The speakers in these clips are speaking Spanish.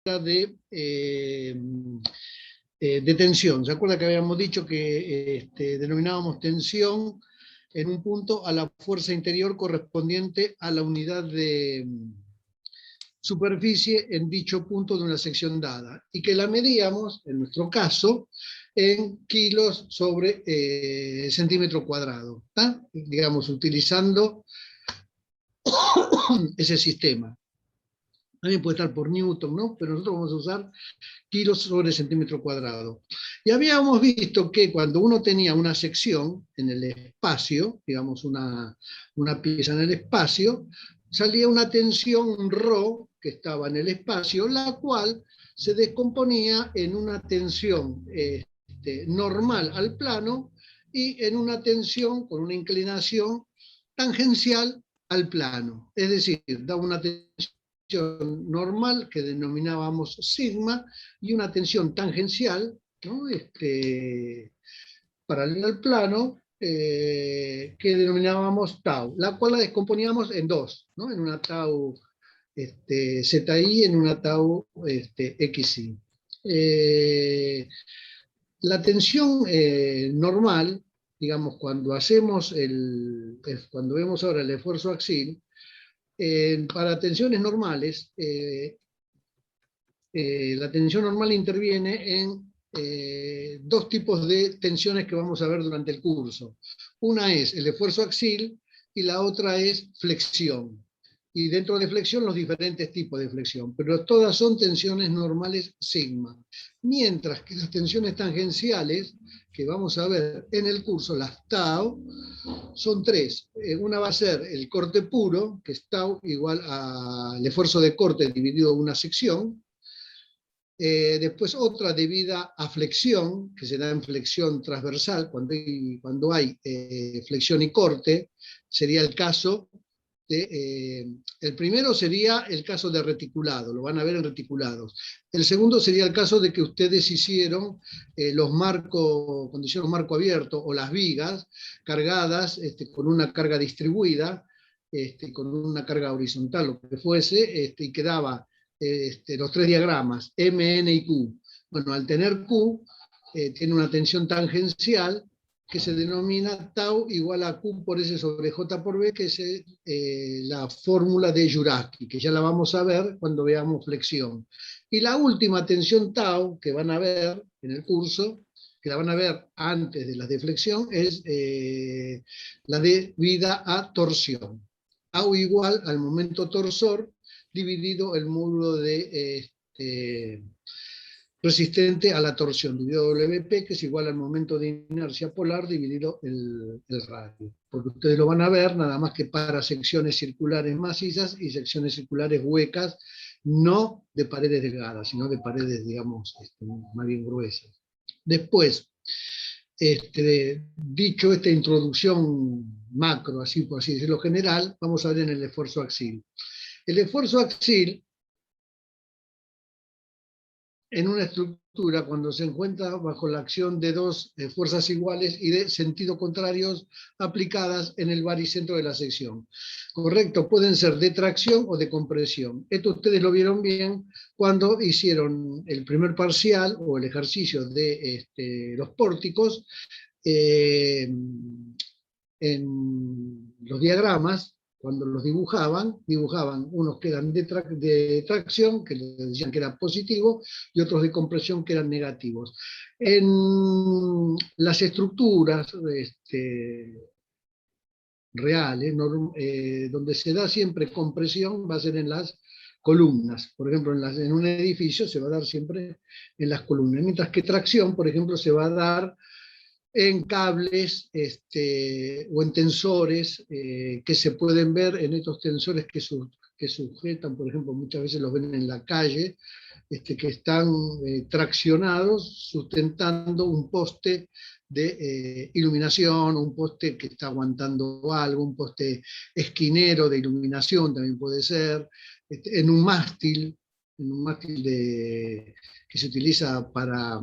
de tensión. ¿Se acuerda que habíamos dicho que denominábamos tensión en un punto a la fuerza interior correspondiente a la unidad de superficie en dicho punto de una sección dada, y que la medíamos, en nuestro caso, en kilos sobre centímetro cuadrado, ¿tá? Digamos, utilizando ese sistema. También puede estar por Newton, ¿no? Pero nosotros vamos a usar kilos sobre centímetro cuadrado. Y habíamos visto que cuando uno tenía una sección en el espacio, digamos una pieza en el espacio, salía una tensión ρ que estaba en el espacio, la cual se descomponía en una tensión normal al plano y en una tensión con una inclinación tangencial al plano. Es decir, da una tensión normal que denominábamos sigma y una tensión tangencial, ¿no? Paralela al plano, que denominábamos tau, la cual la descomponíamos en dos, ¿no? En una tau ZI, en una tau XI. La tensión normal, digamos, cuando vemos ahora el esfuerzo axil, para tensiones normales, la tensión normal interviene en dos tipos de tensiones que vamos a ver durante el curso. Una es el esfuerzo axil y la otra es flexión. Y dentro de flexión los diferentes tipos de flexión, pero todas son tensiones normales sigma. Mientras que las tensiones tangenciales, que vamos a ver en el curso, las tau, son tres. Una va a ser el corte puro, que es tau igual al esfuerzo de corte dividido en una sección. Después otra debida a flexión, que se da en flexión transversal, cuando hay flexión y corte, sería el caso el primero sería el caso de reticulado, lo van a ver en reticulados. El segundo sería el caso de que ustedes hicieron los marcos, cuando hicieron marco abierto, o las vigas cargadas con una carga distribuida, con una carga horizontal, lo que fuese, y quedaba los tres diagramas, M, N y Q. Bueno, al tener Q, tiene una tensión tangencial que se denomina tau igual a Q por S sobre J por B, que es la fórmula de Juraki, que ya la vamos a ver cuando veamos flexión. Y la última tensión tau que van a ver en el curso, que la van a ver antes de las de flexión, es la debida a torsión. Tau igual al momento torsor dividido el módulo de resistente a la torsión, dividido WP, que es igual al momento de inercia polar dividido el radio. Porque ustedes lo van a ver nada más que para secciones circulares macizas y secciones circulares huecas, no de paredes delgadas, sino de paredes, digamos, más bien gruesas. Después, dicho esta introducción macro, así por así decirlo general, vamos a ver en el esfuerzo axil. El esfuerzo axil, en una estructura, cuando se encuentra bajo la acción de dos fuerzas iguales y de sentido contrarios aplicadas en el baricentro de la sección. Correcto, pueden ser de tracción o de compresión. Esto ustedes lo vieron bien cuando hicieron el primer parcial o el ejercicio de los pórticos en los diagramas. Cuando los dibujaban unos que eran de tracción, que les decían que era positivo, y otros de compresión, que eran negativos. En las estructuras reales, donde se da siempre compresión, va a ser en las columnas. Por ejemplo, en un edificio se va a dar siempre en las columnas, mientras que tracción, por ejemplo, se va a dar en cables o en tensores que se pueden ver en estos tensores que sujetan, por ejemplo, muchas veces los ven en la calle, que están traccionados sustentando un poste de iluminación, un poste que está aguantando algo, un poste esquinero de iluminación también puede ser, en un mástil que se utiliza para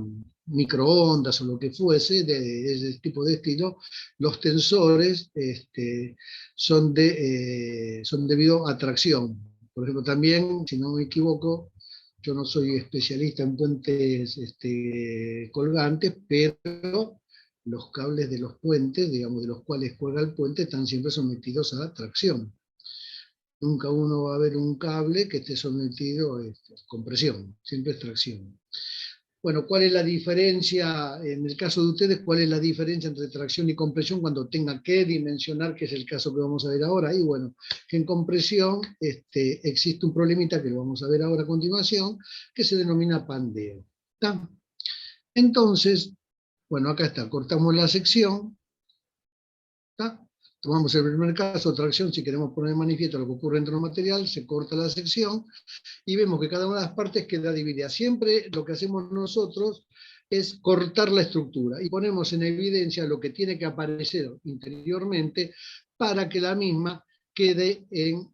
microondas o lo que fuese, de ese tipo de estilo, los tensores son debido a tracción. Por ejemplo, también, si no me equivoco, Yo no soy especialista en puentes colgantes, pero los cables de los puentes, digamos, de los cuales cuelga el puente, están siempre sometidos a tracción. Nunca uno va a ver un cable que esté sometido a compresión, siempre es tracción. Bueno, ¿cuál es la diferencia, en el caso de ustedes, cuál es la diferencia entre tracción y compresión cuando tenga que dimensionar, que es el caso que vamos a ver ahora? Y bueno, que en compresión existe un problemita que lo vamos a ver ahora a continuación, que se denomina pandeo. ¿Está? Entonces, bueno, acá está, cortamos la sección, ¿está? Tomamos el primer caso, tracción, si queremos poner en manifiesto lo que ocurre dentro del material, se corta la sección, y vemos que cada una de las partes queda dividida. Siempre lo que hacemos nosotros es cortar la estructura y ponemos en evidencia lo que tiene que aparecer interiormente para que la misma quede en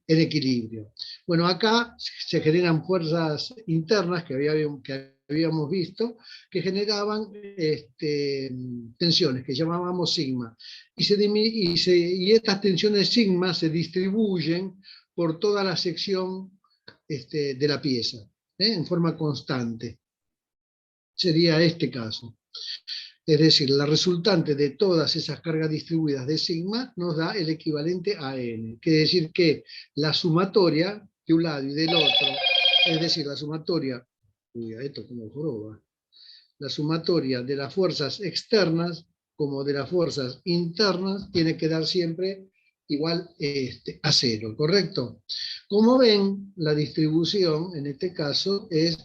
equilibrio. Bueno, acá se generan fuerzas internas que habíamos visto, que generaban tensiones que llamábamos sigma. Y estas tensiones sigma se distribuyen por toda la sección de la pieza, en forma constante. Sería este caso. Es decir, la resultante de todas esas cargas distribuidas de sigma nos da el equivalente a n. Quiere decir que la sumatoria de un lado y del otro, es decir, la sumatoria, esto como joroba, la sumatoria de las fuerzas externas como de las fuerzas internas tiene que dar siempre igual a 0, ¿correcto? Como ven, la distribución en este caso es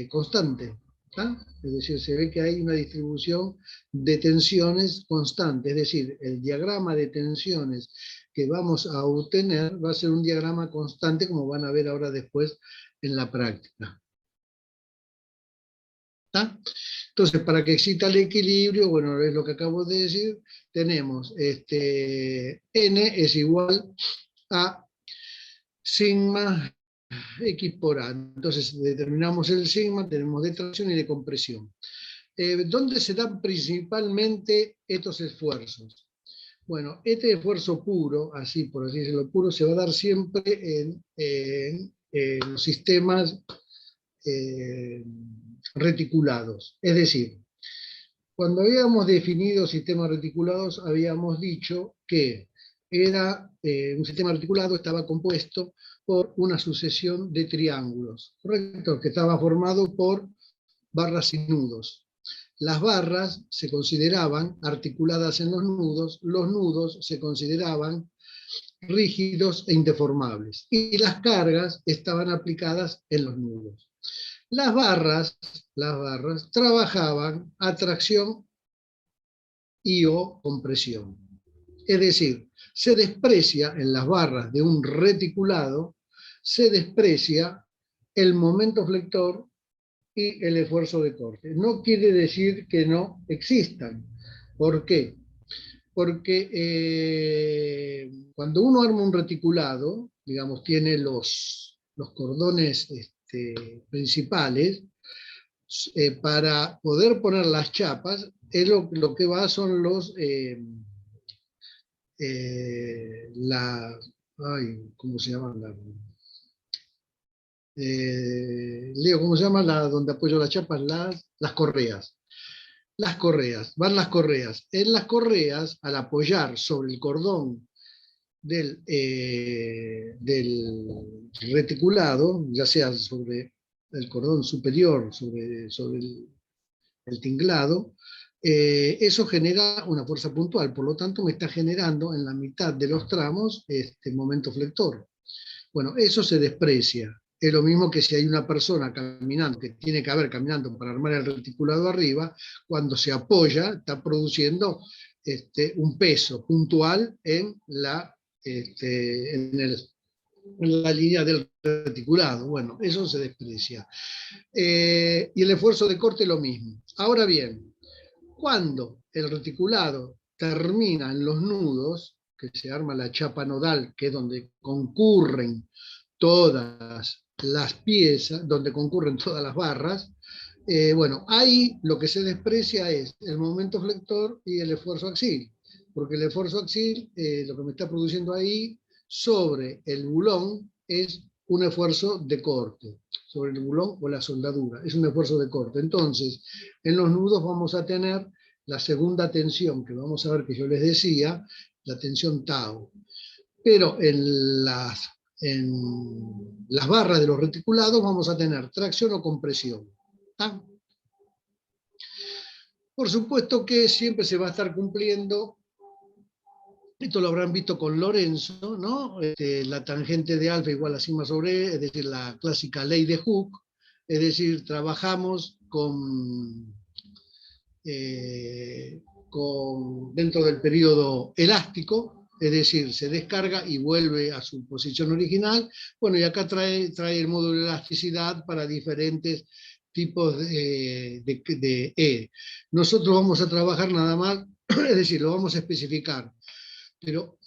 constante. ¿Tá? Es decir, se ve que hay una distribución de tensiones constante, es decir, el diagrama de tensiones que vamos a obtener va a ser un diagrama constante, como van a ver ahora después en la práctica. ¿Tá? Entonces, para que exista el equilibrio, bueno, es lo que acabo de decir, tenemos N es igual a sigma X por A. Entonces, determinamos el sigma, tenemos de tracción y de compresión. ¿Dónde se dan principalmente estos esfuerzos? Bueno, este esfuerzo puro, así por así decirlo, puro, se va a dar siempre en los sistemas reticulados. Es decir, cuando habíamos definido sistemas reticulados, habíamos dicho que era un sistema reticulado estaba compuesto por una sucesión de triángulos, ¿correcto? Que estaba formado por barras y nudos. Las barras se consideraban articuladas en los nudos se consideraban rígidos e indeformables, y las cargas estaban aplicadas en los nudos. Las barras trabajaban a tracción y o compresión. Es decir, se desprecia en las barras de un reticulado, se desprecia el momento flector y el esfuerzo de corte. No quiere decir que no existan. ¿Por qué? Porque cuando uno arma un reticulado, digamos, tiene los cordones principales, para poder poner las chapas, lo que va son los ¿cómo se llama? Leo, ¿cómo se llama donde apoyo las chapas? Las correas. Las correas, van las correas. En las correas, al apoyar sobre el cordón del reticulado, ya sea sobre el cordón superior, sobre el tinglado, eso genera una fuerza puntual, por lo tanto me está generando en la mitad de los tramos momento flector. Bueno, eso se desprecia. Es lo mismo que si hay una persona caminando, que tiene que haber caminando para armar el reticulado arriba, cuando se apoya, está produciendo un peso puntual en la línea del reticulado. Bueno, eso se desprecia. Y el esfuerzo de corte lo mismo. Ahora bien, cuando el reticulado termina en los nudos, que se arma la chapa nodal, que es donde concurren todas las piezas, donde concurren todas las barras, bueno, ahí lo que se desprecia es el momento flector y el esfuerzo axil, porque el esfuerzo axil, lo que me está produciendo ahí sobre el bulón es un esfuerzo de corte sobre el bulón o la soldadura. Es un esfuerzo de corte. Entonces, en los nudos vamos a tener la segunda tensión, que vamos a ver que yo les decía, la tensión tau. Pero en las barras de los reticulados vamos a tener tracción o compresión. ¿Tá? Por supuesto que siempre se va a estar cumpliendo, esto lo habrán visto con Lorenzo, ¿no? La tangente de alfa igual a sigma sobre E, es decir, la clásica ley de Hooke, es decir, trabajamos dentro del periodo elástico, es decir, se descarga y vuelve a su posición original. Bueno, y acá trae el módulo de elasticidad para diferentes tipos de E. Nosotros vamos a trabajar nada más, es decir, lo vamos a especificar, pero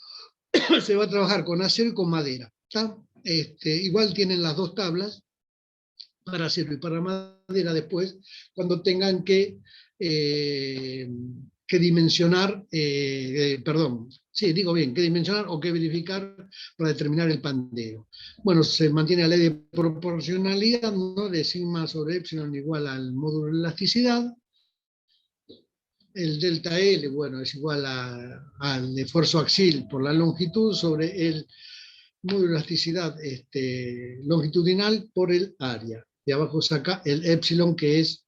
se va a trabajar con acero y con madera. Igual tienen las dos tablas, para acero y para madera después, cuando tengan que dimensionar, que dimensionar o que verificar para determinar el pandeo. Bueno, se mantiene la ley de proporcionalidad, ¿no? De sigma sobre epsilon igual al módulo de elasticidad. El delta L, bueno, es igual al esfuerzo axial por la longitud sobre el módulo de elasticidad longitudinal por el área. De abajo saca el epsilon, que es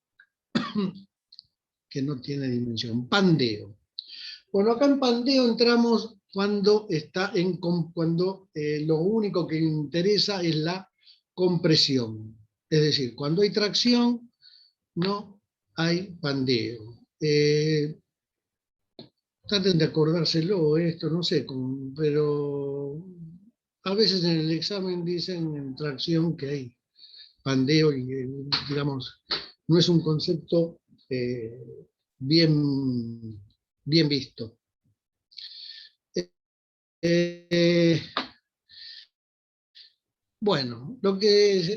que no tiene dimensión. Pandeo. Bueno, acá en pandeo entramos cuando lo único que interesa es la compresión. Es decir, cuando hay tracción, no hay pandeo. Traten de acordárselo esto, no sé, pero a veces en el examen dicen en tracción que hay pandeo y, digamos, no es un concepto bien visto. Bueno, lo que es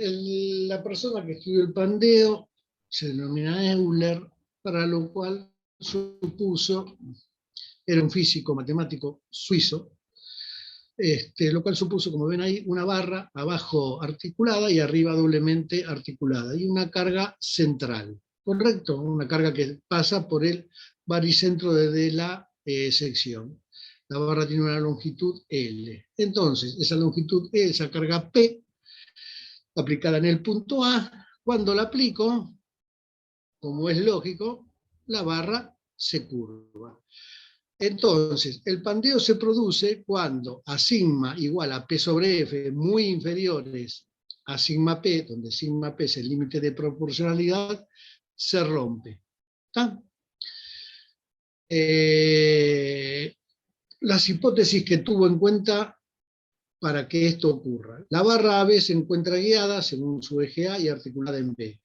la persona que estudió el pandeo se denomina Euler, para lo cual supuso, era un físico matemático suizo, lo cual supuso, como ven ahí, una barra abajo articulada y arriba doblemente articulada, y una carga central, ¿correcto? Una carga que pasa por el baricentro de la sección. La barra tiene una longitud L. Entonces, esa longitud E, esa carga P, aplicada en el punto A, cuando la aplico, como es lógico, la barra se curva. Entonces, el pandeo se produce cuando a sigma igual a P sobre F muy inferiores a sigma P, donde sigma P es el límite de proporcionalidad, se rompe. Las hipótesis que tuvo en cuenta para que esto ocurra. La barra AB se encuentra guiada según su eje A y articulada en B.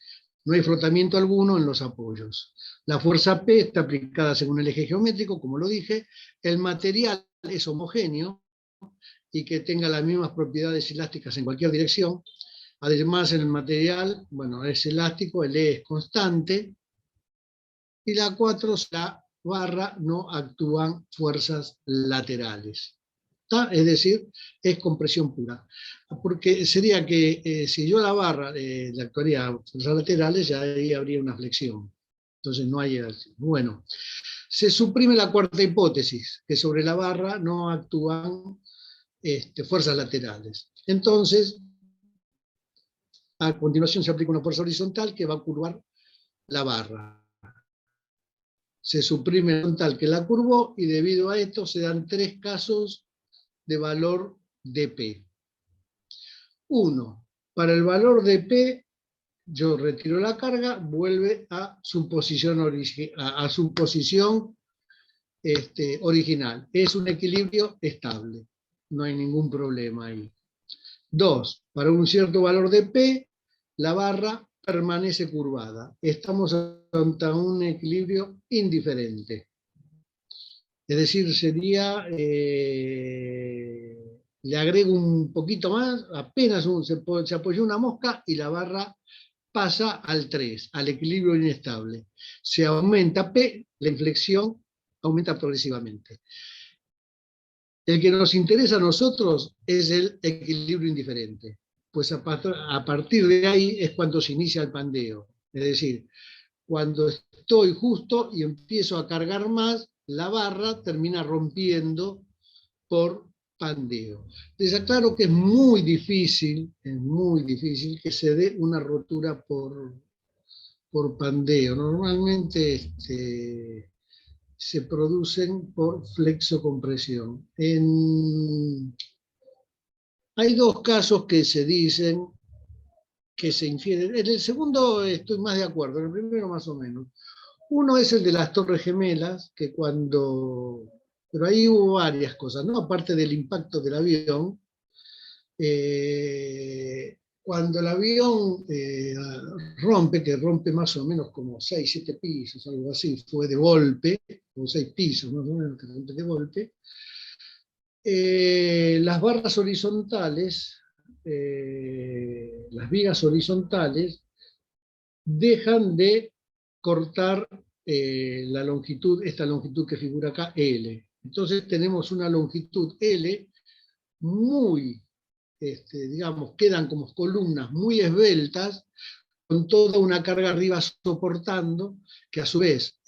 No hay frotamiento alguno en los apoyos. La fuerza P está aplicada según el eje geométrico, como lo dije. El material es homogéneo y que tenga las mismas propiedades elásticas en cualquier dirección. Además, el material, bueno, es elástico, el E es constante. Y la 4, la barra, no actúan fuerzas laterales. Es decir, es compresión pura. Porque sería que si yo la barra le actuaría fuerzas laterales, ya ahí habría una flexión. Entonces no hay... Bueno, se suprime la cuarta hipótesis, que sobre la barra no actúan fuerzas laterales. Entonces, a continuación se aplica una fuerza horizontal que va a curvar la barra. Se suprime la horizontal que la curvó y debido a esto se dan 3 casos de valor de P. 1. Para el valor de P, yo retiro la carga, vuelve a su posición, original. Es un equilibrio estable. No hay ningún problema ahí. 2. Para un cierto valor de P, la barra permanece curvada. Estamos ante un equilibrio indiferente. Es decir, sería... le agrego un poquito más, apenas se apoyó una mosca y la barra pasa al 3, al equilibrio inestable. Se aumenta P, la inflexión aumenta progresivamente. El que nos interesa a nosotros es el equilibrio indiferente. pues a partir de ahí es cuando se inicia el pandeo. Es decir, cuando estoy justo y empiezo a cargar más, la barra termina rompiendo por pandeo. Les aclaro que es muy difícil que se dé una rotura por pandeo. Normalmente se producen por flexocompresión. Hay dos casos que se dicen que se infieren. En el segundo estoy más de acuerdo, en el primero más o menos. Uno es el de las Torres Gemelas, que pero ahí hubo varias cosas, ¿no? Aparte del impacto del avión, cuando el avión rompe, que rompe más o menos como 6, 7 pisos, algo así, fue de golpe, o 6 pisos más o menos que rompe de golpe, las barras horizontales, las vigas horizontales, dejan de cortar la longitud, esta longitud que figura acá, L. Entonces tenemos una longitud L muy, digamos, quedan como columnas muy esbeltas, con toda una carga arriba soportando, que a su vez,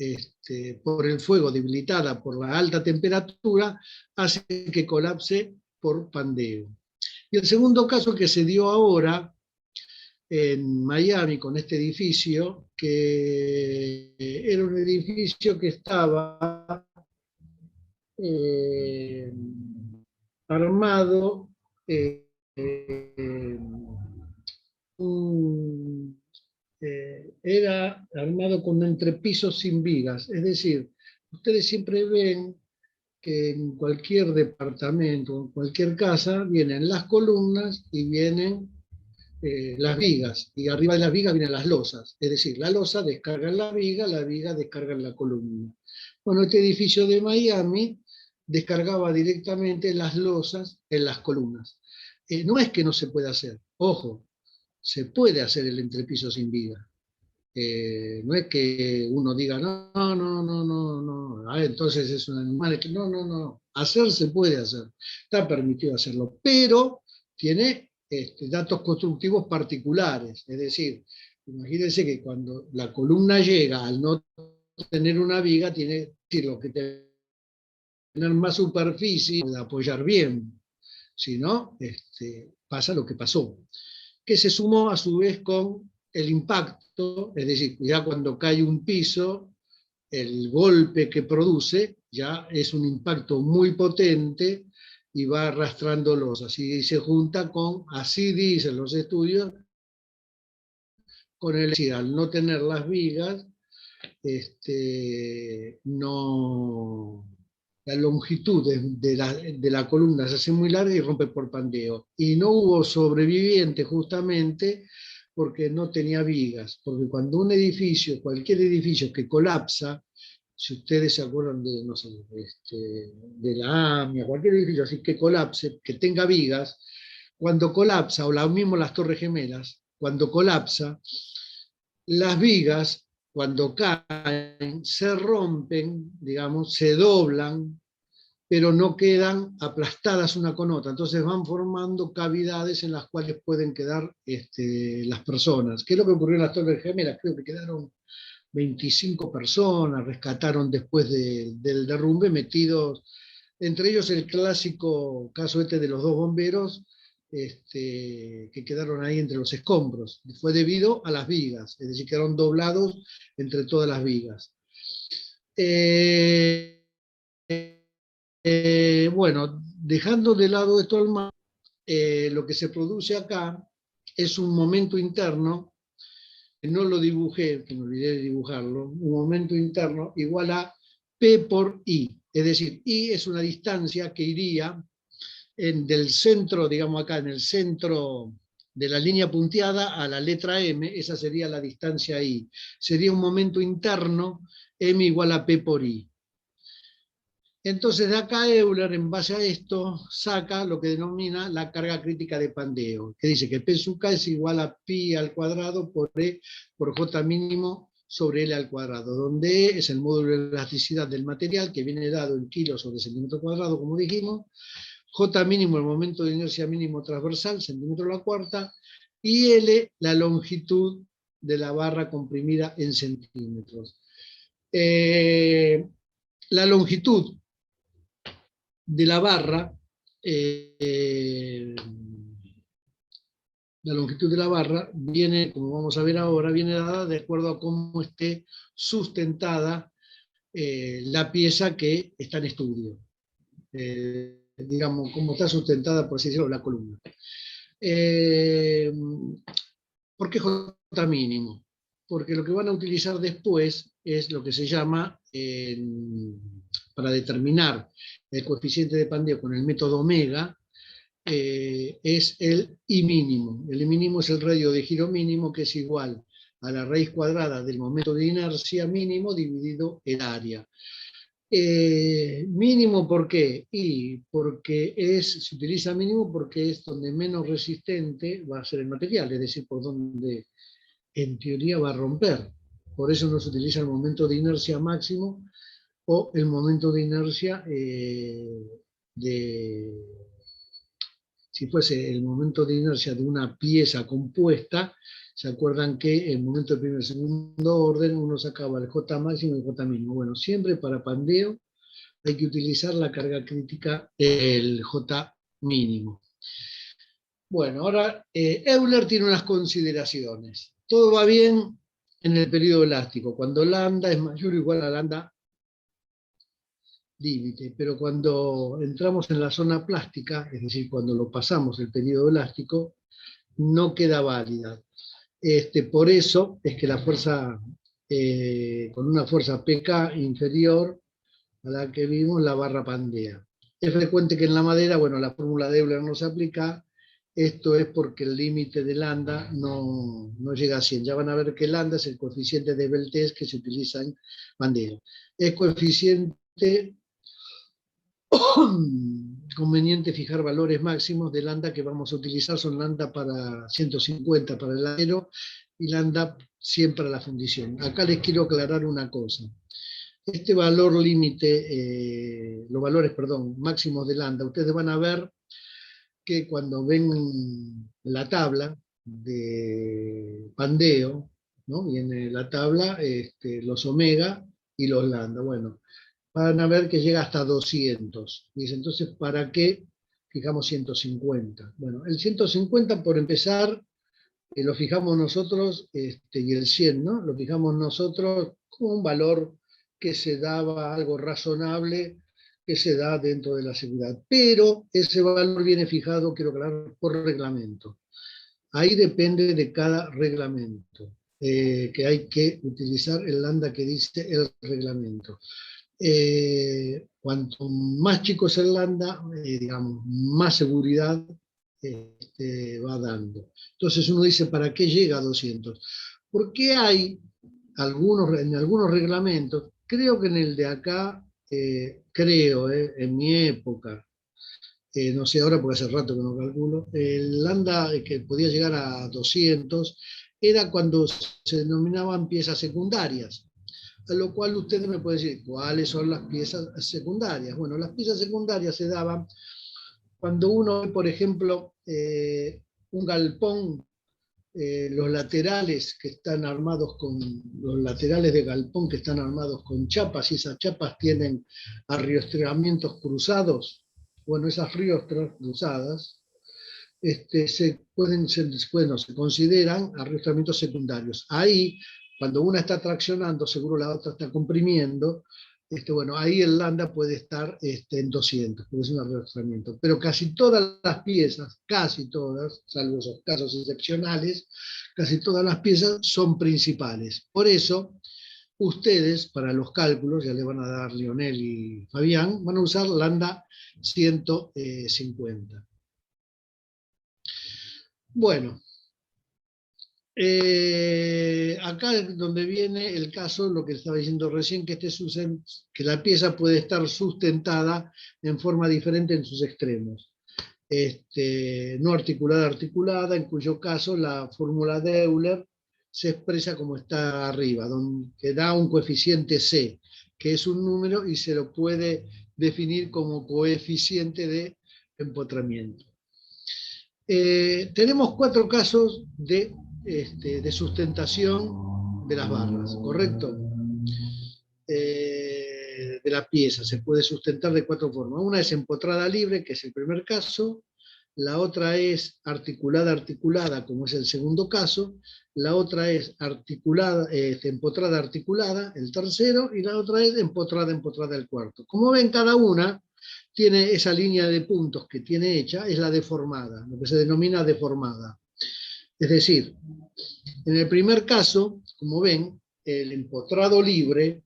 por el fuego debilitada por la alta temperatura, hace que colapse por pandeo. Y el segundo caso que se dio ahora en Miami con este edificio, que era un edificio que estaba armado era armado con entrepisos sin vigas, es decir, ustedes siempre ven que en cualquier departamento, en cualquier casa, vienen las columnas y vienen las vigas, y arriba de las vigas vienen las losas, es decir, la losa descarga en la viga descarga en la columna. Bueno, este edificio de Miami descargaba directamente las losas en las columnas. No es que no se pueda hacer, ojo, se puede hacer el entrepiso sin viga. No es que uno diga, no, entonces es un animal, no, hacer se puede hacer, está permitido hacerlo, pero tiene datos constructivos particulares, es decir, imagínense que cuando la columna llega al no tener una viga, tiene que tener más superficie de apoyar bien, si no, pasa lo que pasó, que se sumó a su vez con el impacto, es decir, ya cuando cae un piso, el golpe que produce ya es un impacto muy potente y va arrastrándolos, así se junta con, así dicen los estudios, con el decir, al no tener las vigas, no, la longitud de la columna se hace muy larga y rompe por pandeo. Y no hubo sobreviviente justamente porque no tenía vigas, porque cuando un edificio, cualquier edificio que colapsa, si ustedes se acuerdan de, no sé, de la AMIA, cualquier edificio así que colapse, que tenga vigas, cuando colapsa, o lo mismo las Torres Gemelas, cuando colapsa, las vigas, cuando caen, se rompen, digamos, se doblan, pero no quedan aplastadas una con otra. Entonces van formando cavidades en las cuales pueden quedar las personas. ¿Qué es lo que ocurrió en las Torres Gemelas? Creo que quedaron 25 personas, rescataron después del derrumbe, metidos, entre ellos el clásico caso de los dos bomberos, que quedaron ahí entre los escombros. Fue debido a las vigas, es decir, quedaron doblados entre todas las vigas. Bueno, dejando de lado esto al mar, lo que se produce acá es un momento interno, que no lo dibujé, que me olvidé de dibujarlo, un momento interno igual a P por I, es decir, I es una distancia que iría del centro, digamos acá, en el centro de la línea punteada a la letra M, esa sería la distancia I. Sería un momento interno, M igual a P por I. Entonces de acá Euler, en base a esto, saca lo que denomina la carga crítica de pandeo, que dice que P sub K es igual a pi al cuadrado por E por J mínimo sobre L al cuadrado, donde E es el módulo de elasticidad del material, que viene dado en kilos sobre centímetro cuadrado, como dijimos, J mínimo, el momento de inercia mínimo transversal, centímetro a la cuarta, y L, la longitud de la barra comprimida en centímetros. La longitud de la barra, viene, como vamos a ver ahora, viene dada de acuerdo a cómo esté sustentada la pieza que está en estudio. Digamos, cómo está sustentada, por así decirlo, la columna. ¿Por qué J mínimo? Porque lo que van a utilizar después es lo que se llama, para determinar el coeficiente de pandeo con el método omega, es el I mínimo. El I mínimo es el radio de giro mínimo, que es igual a la raíz cuadrada del momento de inercia mínimo dividido el área. Mínimo, ¿por qué? Y porque se utiliza mínimo porque es donde menos resistente va a ser el material, es decir, por donde en teoría va a romper. Por eso no se utiliza el momento de inercia máximo o el momento de inercia si fuese el momento de inercia de una pieza compuesta. ¿Se acuerdan que en el momento de primer y segundo orden uno sacaba el J máximo y el J mínimo? Bueno, siempre para pandeo hay que utilizar la carga crítica del J mínimo. Bueno, ahora Euler tiene unas consideraciones. Todo va bien en el periodo elástico, cuando lambda es mayor o igual a lambda límite, pero cuando entramos en la zona plástica, es decir, cuando lo pasamos el periodo elástico, no queda válida. Por eso es que la fuerza, con una fuerza PK inferior a la que vimos, la barra pandea. Es frecuente que en la madera, bueno, la fórmula de Euler no se aplica. Esto es porque el límite de lambda no llega a 100. Ya van a ver que lambda es el coeficiente de Beltrés que se utiliza en bandera. Es coeficiente conveniente fijar valores máximos de lambda que vamos a utilizar. Son lambda para 150 para el acero y lambda 100 para la fundición. Acá les quiero aclarar una cosa. Este valor límite, los valores, máximos de lambda, ustedes van a ver que cuando ven la tabla de pandeo, ¿no? Viene la tabla, los omega y los lambda. Bueno, van a ver que llega hasta 200. Dice, entonces, ¿para qué fijamos 150? Bueno, el 150, por empezar, lo fijamos nosotros, y el 100, ¿no? Lo fijamos nosotros como un valor que se daba, algo razonable, que se da dentro de la seguridad. Pero ese valor viene fijado, quiero aclarar, por reglamento. Ahí depende de cada reglamento, que hay que utilizar el lambda que dice el reglamento. Cuanto más chico es el lambda, digamos, más seguridad va dando. Entonces uno dice, ¿para qué llega a 200? Porque hay en algunos reglamentos, creo que en el de acá, en mi época, no sé ahora porque hace rato que no calculo, el lambda que podía llegar a 200 era cuando se denominaban piezas secundarias. A lo cual ustedes me pueden decir, ¿cuáles son las piezas secundarias? Bueno, las piezas secundarias se daban cuando uno ve, por ejemplo, un galpón, los laterales de galpón que están armados con chapas, y esas chapas tienen arriostramientos cruzados. Bueno, esas riostras cruzadas se consideran arriostramientos secundarios. Ahí, cuando una está traccionando, seguro la otra está comprimiendo, bueno, ahí el lambda puede estar en 200, puede ser un arriostramiento. Pero casi todas las piezas, casi todas, salvo esos casos excepcionales, casi todas las piezas son principales. Por eso, ustedes, para los cálculos, ya le van a dar Lionel y Fabián, van a usar lambda 150. Bueno, acá es donde viene el caso, lo que estaba diciendo recién, que la pieza puede estar sustentada en forma diferente en sus extremos. No articulada, en cuyo caso la fórmula de Euler se expresa como está arriba, que da un coeficiente C, que es un número y se lo puede definir como coeficiente de empotramiento. Tenemos 4 casos de sustentación de las barras, ¿correcto? De la pieza se puede sustentar de 4 formas. Una es empotrada libre, que es el primer caso. La otra es articulada, como es el segundo caso. La otra es empotrada articulada, el tercero. Y la otra es empotrada, el cuarto. Como ven, cada una tiene esa línea de puntos que tiene hecha, es la deformada, lo que se denomina deformada. Es decir, en el primer caso, como ven, el empotrado libre,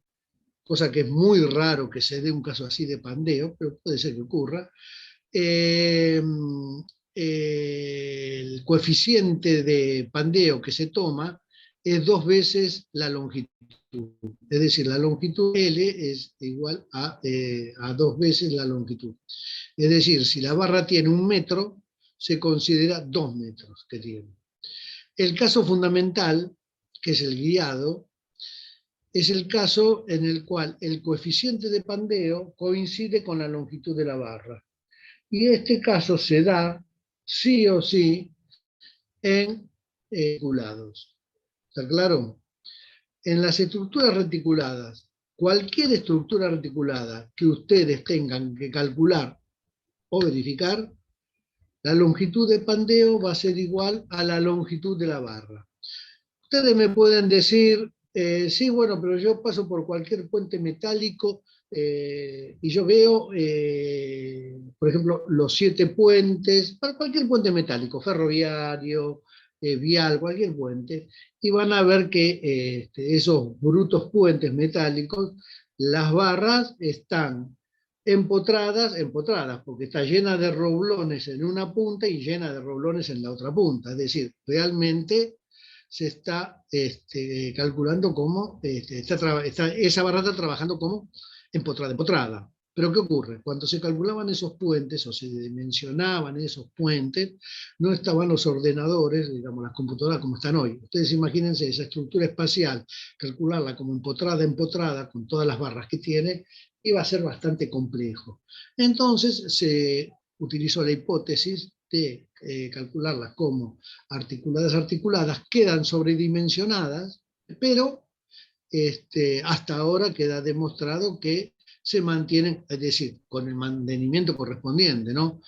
cosa que es muy raro que se dé un caso así de pandeo, pero puede ser que ocurra, el coeficiente de pandeo que se toma es 2 veces la longitud. Es decir, la longitud L es igual a 2 veces la longitud. Es decir, si la barra tiene 1 metro, se considera 2 metros que tiene. El caso fundamental, que es el guiado, es el caso en el cual el coeficiente de pandeo coincide con la longitud de la barra. Y este caso se da, sí o sí, en reticulados. ¿Está claro? En las estructuras reticuladas, cualquier estructura reticulada que ustedes tengan que calcular o verificar, la longitud de pandeo va a ser igual a la longitud de la barra. Ustedes me pueden decir, sí, bueno, pero yo paso por cualquier puente metálico y yo veo, por ejemplo, los 7 puentes, para cualquier puente metálico, ferroviario, vial, cualquier puente, y van a ver que esos brutos puentes metálicos, las barras están empotradas, porque está llena de roblones en una punta y llena de roblones en la otra punta. Es decir, realmente se está calculando como, esa barra está trabajando como empotrada. Pero ¿qué ocurre? Cuando se calculaban esos puentes o se dimensionaban esos puentes, no estaban los ordenadores, digamos, las computadoras como están hoy. Ustedes imagínense esa estructura espacial, calcularla como empotrada, con todas las barras que tiene, iba a ser bastante complejo. Entonces se utilizó la hipótesis de calcularlas como articuladas, quedan sobredimensionadas, pero hasta ahora queda demostrado que se mantienen, es decir, con el mantenimiento correspondiente, ¿no?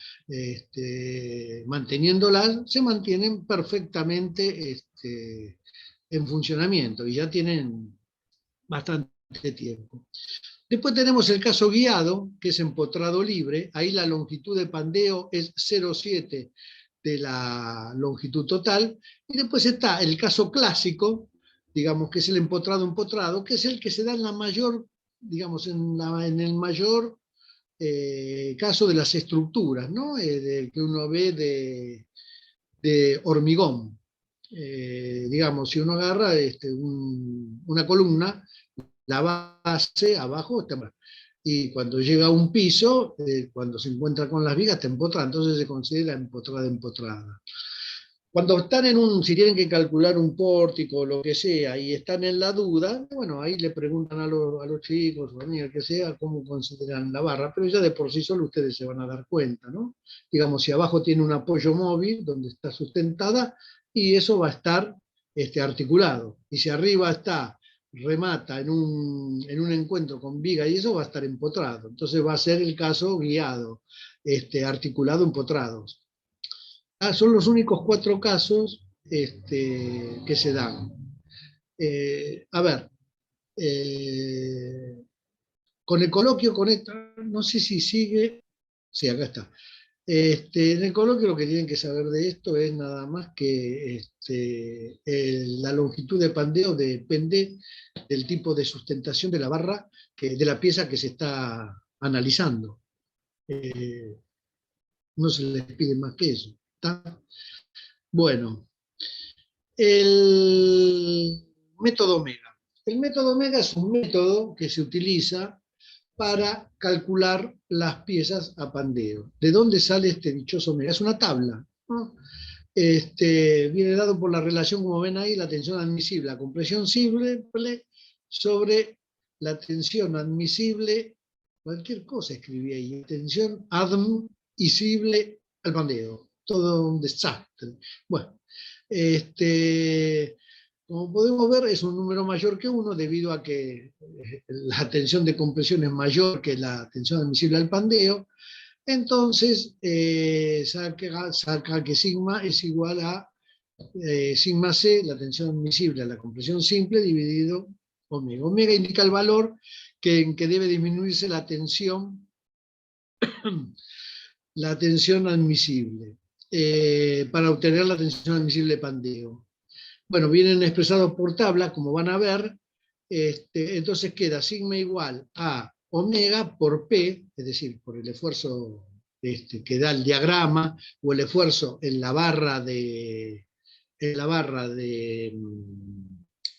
Manteniéndolas, se mantienen perfectamente en funcionamiento y ya tienen bastante tiempo. Después tenemos el caso guiado, que es empotrado libre. Ahí la longitud de pandeo es 0,7 de la longitud total. Y después está el caso clásico, digamos, que es el empotrado, que es el que se da en la mayor, digamos, en el mayor caso de las estructuras, ¿no? Que uno ve de hormigón. Digamos, si uno agarra una columna, la base abajo está mal. Y cuando llega a un piso, cuando se encuentra con las vigas, está empotrada, entonces se considera empotrada. Cuando están si tienen que calcular un pórtico o lo que sea, y están en la duda, bueno, ahí le preguntan a los chicos o a mí, que sea, cómo consideran la barra, pero ya de por sí solo ustedes se van a dar cuenta, ¿no? Digamos, si abajo tiene un apoyo móvil, donde está sustentada, y eso va a estar articulado. Y si arriba remata en un encuentro con viga y eso va a estar empotrado. Entonces va a ser el caso guiado, articulado, empotrados. Son los únicos 4 casos que se dan. A ver, con el coloquio, no sé si sigue, sí, acá está. En el coloquio lo que tienen que saber de esto es nada más que la longitud de pandeo depende del tipo de sustentación de la barra, de la pieza que se está analizando. No se les pide más que eso. ¿Está? Bueno, el método Omega. El método Omega es un método que se utiliza para calcular las piezas a pandeo. ¿De dónde sale este dichoso Omega? Es una tabla, ¿no? Viene dado por la relación, como ven ahí, la tensión admisible, la compresión simple sobre la tensión admisible, cualquier cosa escribí ahí, tensión adm isible al pandeo. Todo un desastre. Bueno, como podemos ver, es un número mayor que 1 debido a que la tensión de compresión es mayor que la tensión admisible al pandeo. Entonces, saca que sigma es igual a sigma c, la tensión admisible a la compresión simple, dividido omega. Omega indica el valor en que debe disminuirse la tensión admisible para obtener la tensión admisible de pandeo. Bueno, vienen expresados por tabla, como van a ver. Entonces queda sigma igual a omega por P, es decir, por el esfuerzo que da el diagrama, o el esfuerzo en la barra del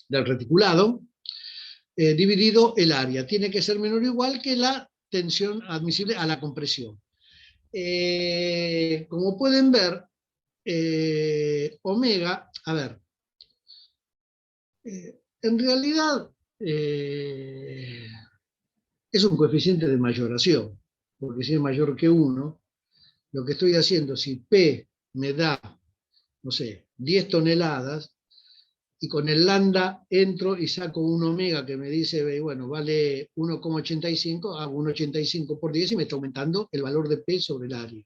reticulado, dividido el área. Tiene que ser menor o igual que la tensión admisible a la compresión. Como pueden ver, omega, a ver, en realidad es un coeficiente de mayoración, porque si es mayor que 1, lo que estoy haciendo, si P me da, no sé, 10 toneladas, y con el lambda entro y saco un omega que me dice, bueno, vale 1,85, hago 1,85 por 10 y me está aumentando el valor de P sobre el área.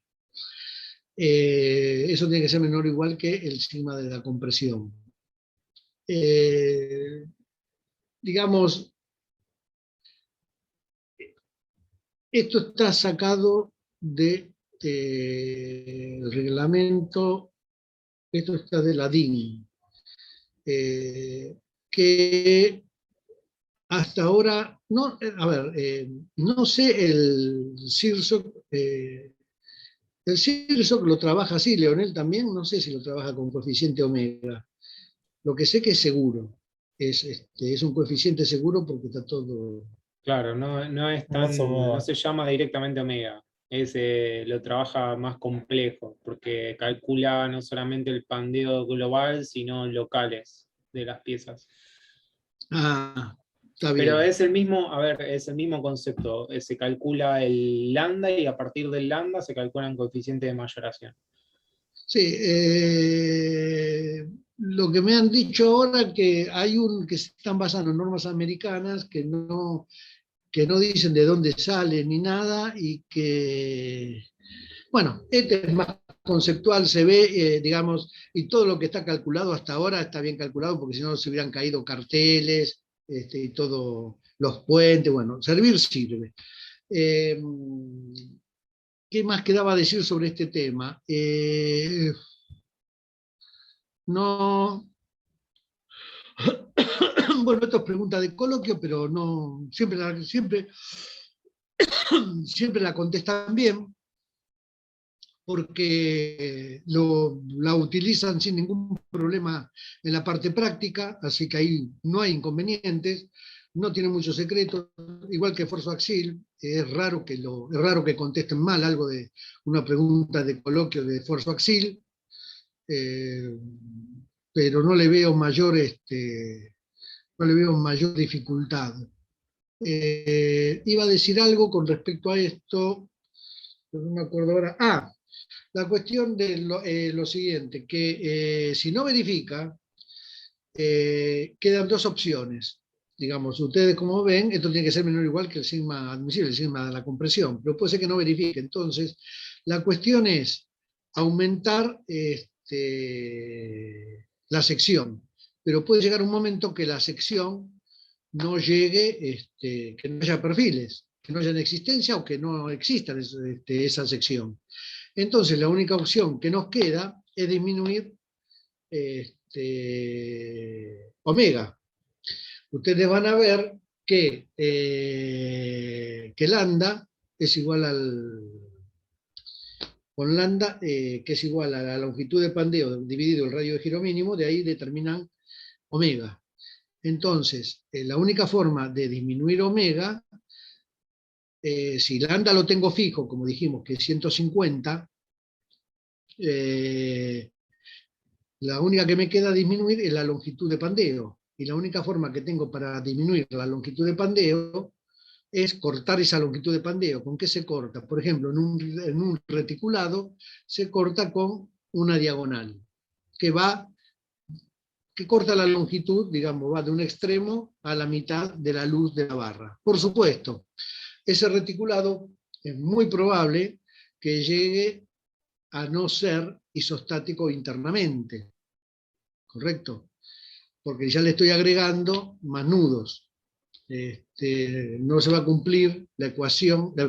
Eso tiene que ser menor o igual que el sigma de la compresión. Digamos, esto está sacado del reglamento, esto está de la DIN, que hasta ahora, no, a ver, no sé el CIRSOC lo trabaja así, Leonel también, no sé si lo trabaja con coeficiente omega. Lo que sé que es seguro, es un coeficiente seguro porque está todo... Claro, no es tan, no se llama directamente omega, lo trabaja más complejo, porque calcula no solamente el pandeo global, sino locales de las piezas. Ah, está bien. Pero es el mismo, a ver, es el mismo concepto. Se calcula el lambda y a partir del lambda se calculan coeficientes de mayoración. Sí, lo que me han dicho ahora que hay que se están basando en normas americanas que no dicen de dónde sale ni nada y que, bueno, este es más conceptual, se ve, digamos, y todo lo que está calculado hasta ahora está bien calculado porque si no se hubieran caído carteles y todos los puentes, bueno, servir sirve. ¿Qué más quedaba decir sobre este tema? No, bueno, esto es pregunta de coloquio, pero no, siempre la contestan bien, porque la utilizan sin ningún problema en la parte práctica, así que ahí no hay inconvenientes, no tiene mucho secreto, igual que esfuerzo axil, es raro que contesten mal algo de una pregunta de coloquio de esfuerzo axil, pero no le veo mayor dificultad. Iba a decir algo con respecto a esto, pero no me acuerdo ahora. La cuestión de lo siguiente, que si no verifica, quedan dos opciones. Digamos, ustedes como ven, esto tiene que ser menor o igual que el sigma admisible, el sigma de la compresión, pero puede ser que no verifique. Entonces, la cuestión es aumentar la sección, pero puede llegar un momento que la sección no llegue, que no haya perfiles, que no haya en existencia o que no exista esa sección. Entonces, la única opción que nos queda es disminuir omega. Ustedes van a ver que lambda es igual con lambda, que es igual a la longitud de pandeo dividido el radio de giro mínimo, de ahí determinan omega. Entonces, la única forma de disminuir omega, si lambda lo tengo fijo, como dijimos, que es 150, la única que me queda disminuir es la longitud de pandeo. Y la única forma que tengo para disminuir la longitud de pandeo es cortar esa longitud de pandeo. ¿Con qué se corta? Por ejemplo, en un reticulado se corta con una diagonal, que corta la longitud, digamos, va de un extremo a la mitad de la luz de la barra. Por supuesto, ese reticulado es muy probable que llegue a no ser isostático internamente, ¿correcto? Porque ya le estoy agregando más nudos. No se va a cumplir la ecuación, la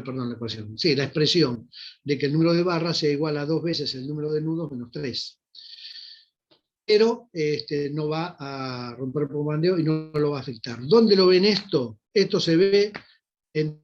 expresión de que el número de barras sea igual a 2 veces el número de nudos menos 3. Pero no va a romper por bandeo y no lo va a afectar. ¿Dónde lo ven esto? Esto se ve en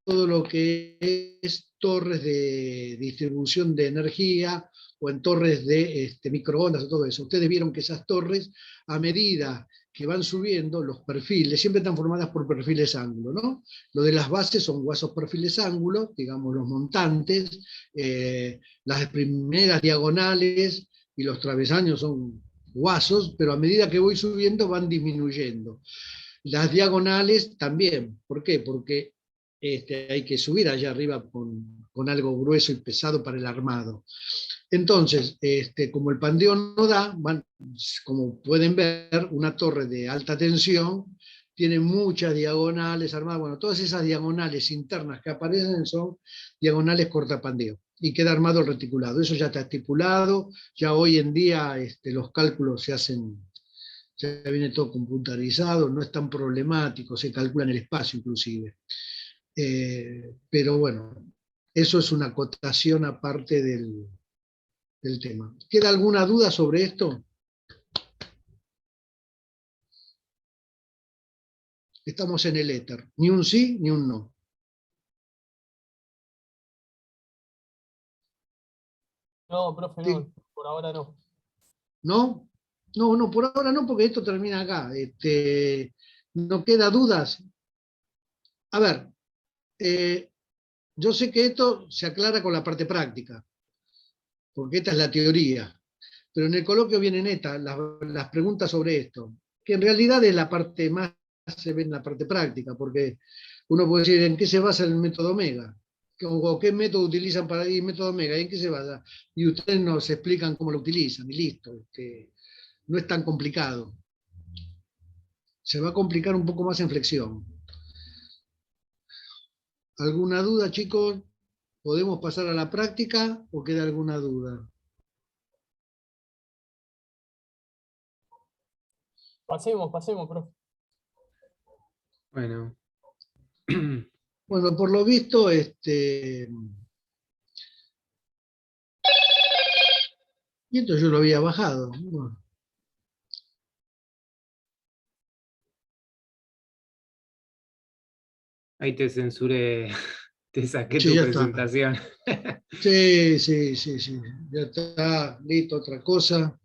todo lo que es torres de distribución de energía o en torres de microondas o todo eso. Ustedes vieron que esas torres, a medida que van subiendo, los perfiles, siempre están formadas por perfiles ángulo, ¿no? Lo de las bases son guasos perfiles ángulo, digamos los montantes, las primeras diagonales y los travesaños son guasos, pero a medida que voy subiendo van disminuyendo. Las diagonales también. ¿Por qué? Porque hay que subir allá arriba con algo grueso y pesado para el armado. Entonces, como el pandeo no da, como pueden ver, una torre de alta tensión tiene muchas diagonales armadas. Bueno, todas esas diagonales internas que aparecen son diagonales cortapandeo y queda armado el reticulado. Eso ya está estipulado, ya hoy en día los cálculos se hacen, ya viene todo computarizado, no es tan problemático, se calcula en el espacio inclusive. Pero bueno, eso es una acotación aparte del tema. ¿Queda alguna duda sobre esto? Estamos en el éter, ni un sí ni un no. No, profe, no, por ahora no. ¿No? No, no, por ahora no, porque esto termina acá. ¿No queda dudas? A ver, yo sé que esto se aclara con la parte práctica, porque esta es la teoría. Pero en el coloquio vienen las preguntas sobre esto, que en realidad es la parte más, se ve en la parte práctica, porque uno puede decir en qué se basa el método Omega, o qué método utilizan para ir método Omega, y en qué se basa, y ustedes nos explican cómo lo utilizan, y listo. No es tan complicado. Se va a complicar un poco más en flexión. ¿Alguna duda, chicos? ¿Podemos pasar a la práctica o queda alguna duda? Pasemos, profe. Bueno. Bueno, por lo visto, y esto yo lo había bajado. Bueno. Ahí te censuré, te saqué Sí, tu ya está. presentación. Sí, sí, sí, sí. Ya está, listo, otra cosa.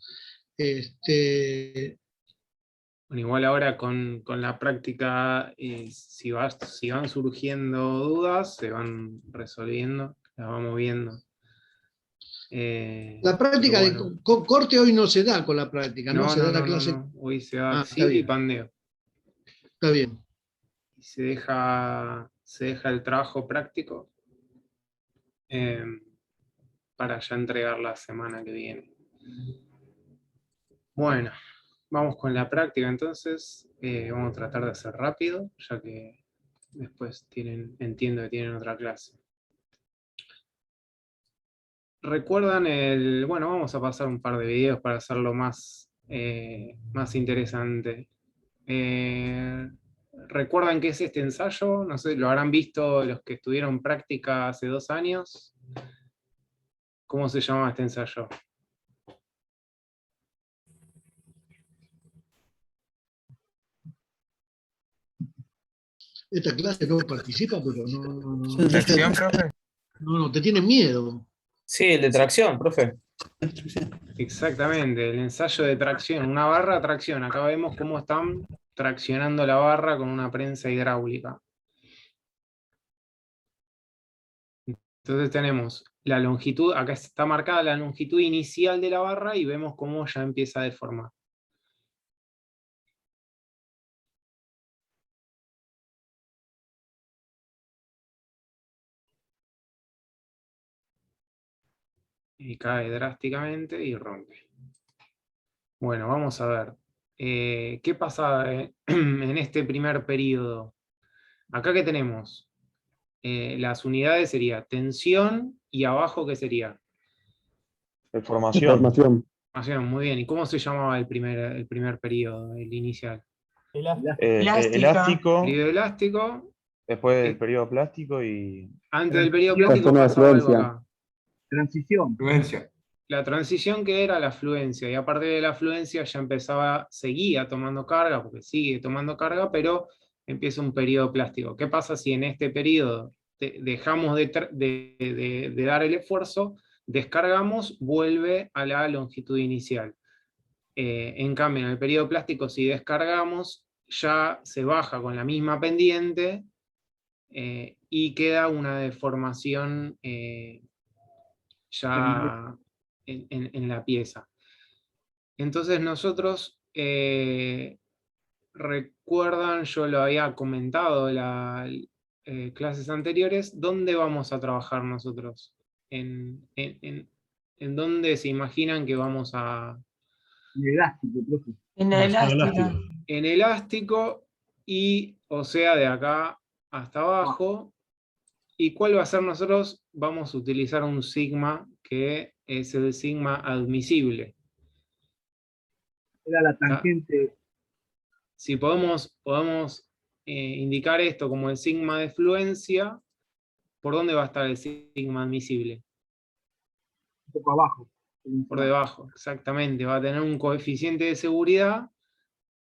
Bueno, igual ahora con la práctica, si van surgiendo dudas, se van resolviendo, las vamos viendo. La práctica de Bueno. corte hoy no se da con la práctica, ¿no? Se da la clase. No. Hoy se da Ah, está axil y bien, pandeo. está bien. Y se deja el trabajo práctico para ya entregar la semana que viene. Bueno, vamos con la práctica entonces. Vamos a tratar de hacer rápido, ya que después entiendo que tienen otra clase. ¿Recuerdan bueno, vamos a pasar un par de videos para hacerlo más interesante. ¿Recuerdan qué es este ensayo? No sé, lo habrán visto los que estuvieron práctica hace 2 años. ¿Cómo se llama este ensayo? Esta clase no participa, pero no. ¿Tracción, profe? No, te tienen miedo. Sí, el de tracción, profe. Exactamente, el ensayo de tracción, una barra de tracción. Acá vemos cómo están traccionando la barra con una prensa hidráulica. Entonces tenemos la longitud, acá está marcada la longitud inicial de la barra y vemos cómo ya empieza a deformar. y cae drásticamente y rompe. Bueno, vamos a ver. ¿Qué pasa en este primer periodo? Acá que tenemos las unidades sería tensión y abajo ¿qué sería? Deformación. Muy bien. ¿Y cómo se llamaba el primer periodo, el inicial? Elástico, Periodo elástico. después del periodo plástico y Antes del periodo plástico pasaba algo acá. Transición. La transición que era la fluencia, y a partir de la fluencia ya seguía tomando carga, porque sigue tomando carga, pero empieza un periodo plástico. ¿Qué pasa si en este periodo dejamos de dar el esfuerzo, descargamos, vuelve a la longitud inicial? En cambio, en el periodo plástico, si descargamos, ya se baja con la misma pendiente y queda una deformación ya en la pieza. Entonces nosotros, recuerdan, yo lo había comentado en las clases anteriores, ¿dónde vamos a trabajar nosotros? ¿En dónde se imaginan que vamos a...? En elástico, profe. En la elástica. En elástico, y o sea, de acá hasta abajo. ¿Y cuál va a ser? Nosotros vamos a utilizar un sigma que es el sigma admisible. Era la tangente. Si podemos indicar esto como el sigma de fluencia, ¿por dónde va a estar el sigma admisible? Un poco abajo. Por debajo, exactamente. Va a tener un coeficiente de seguridad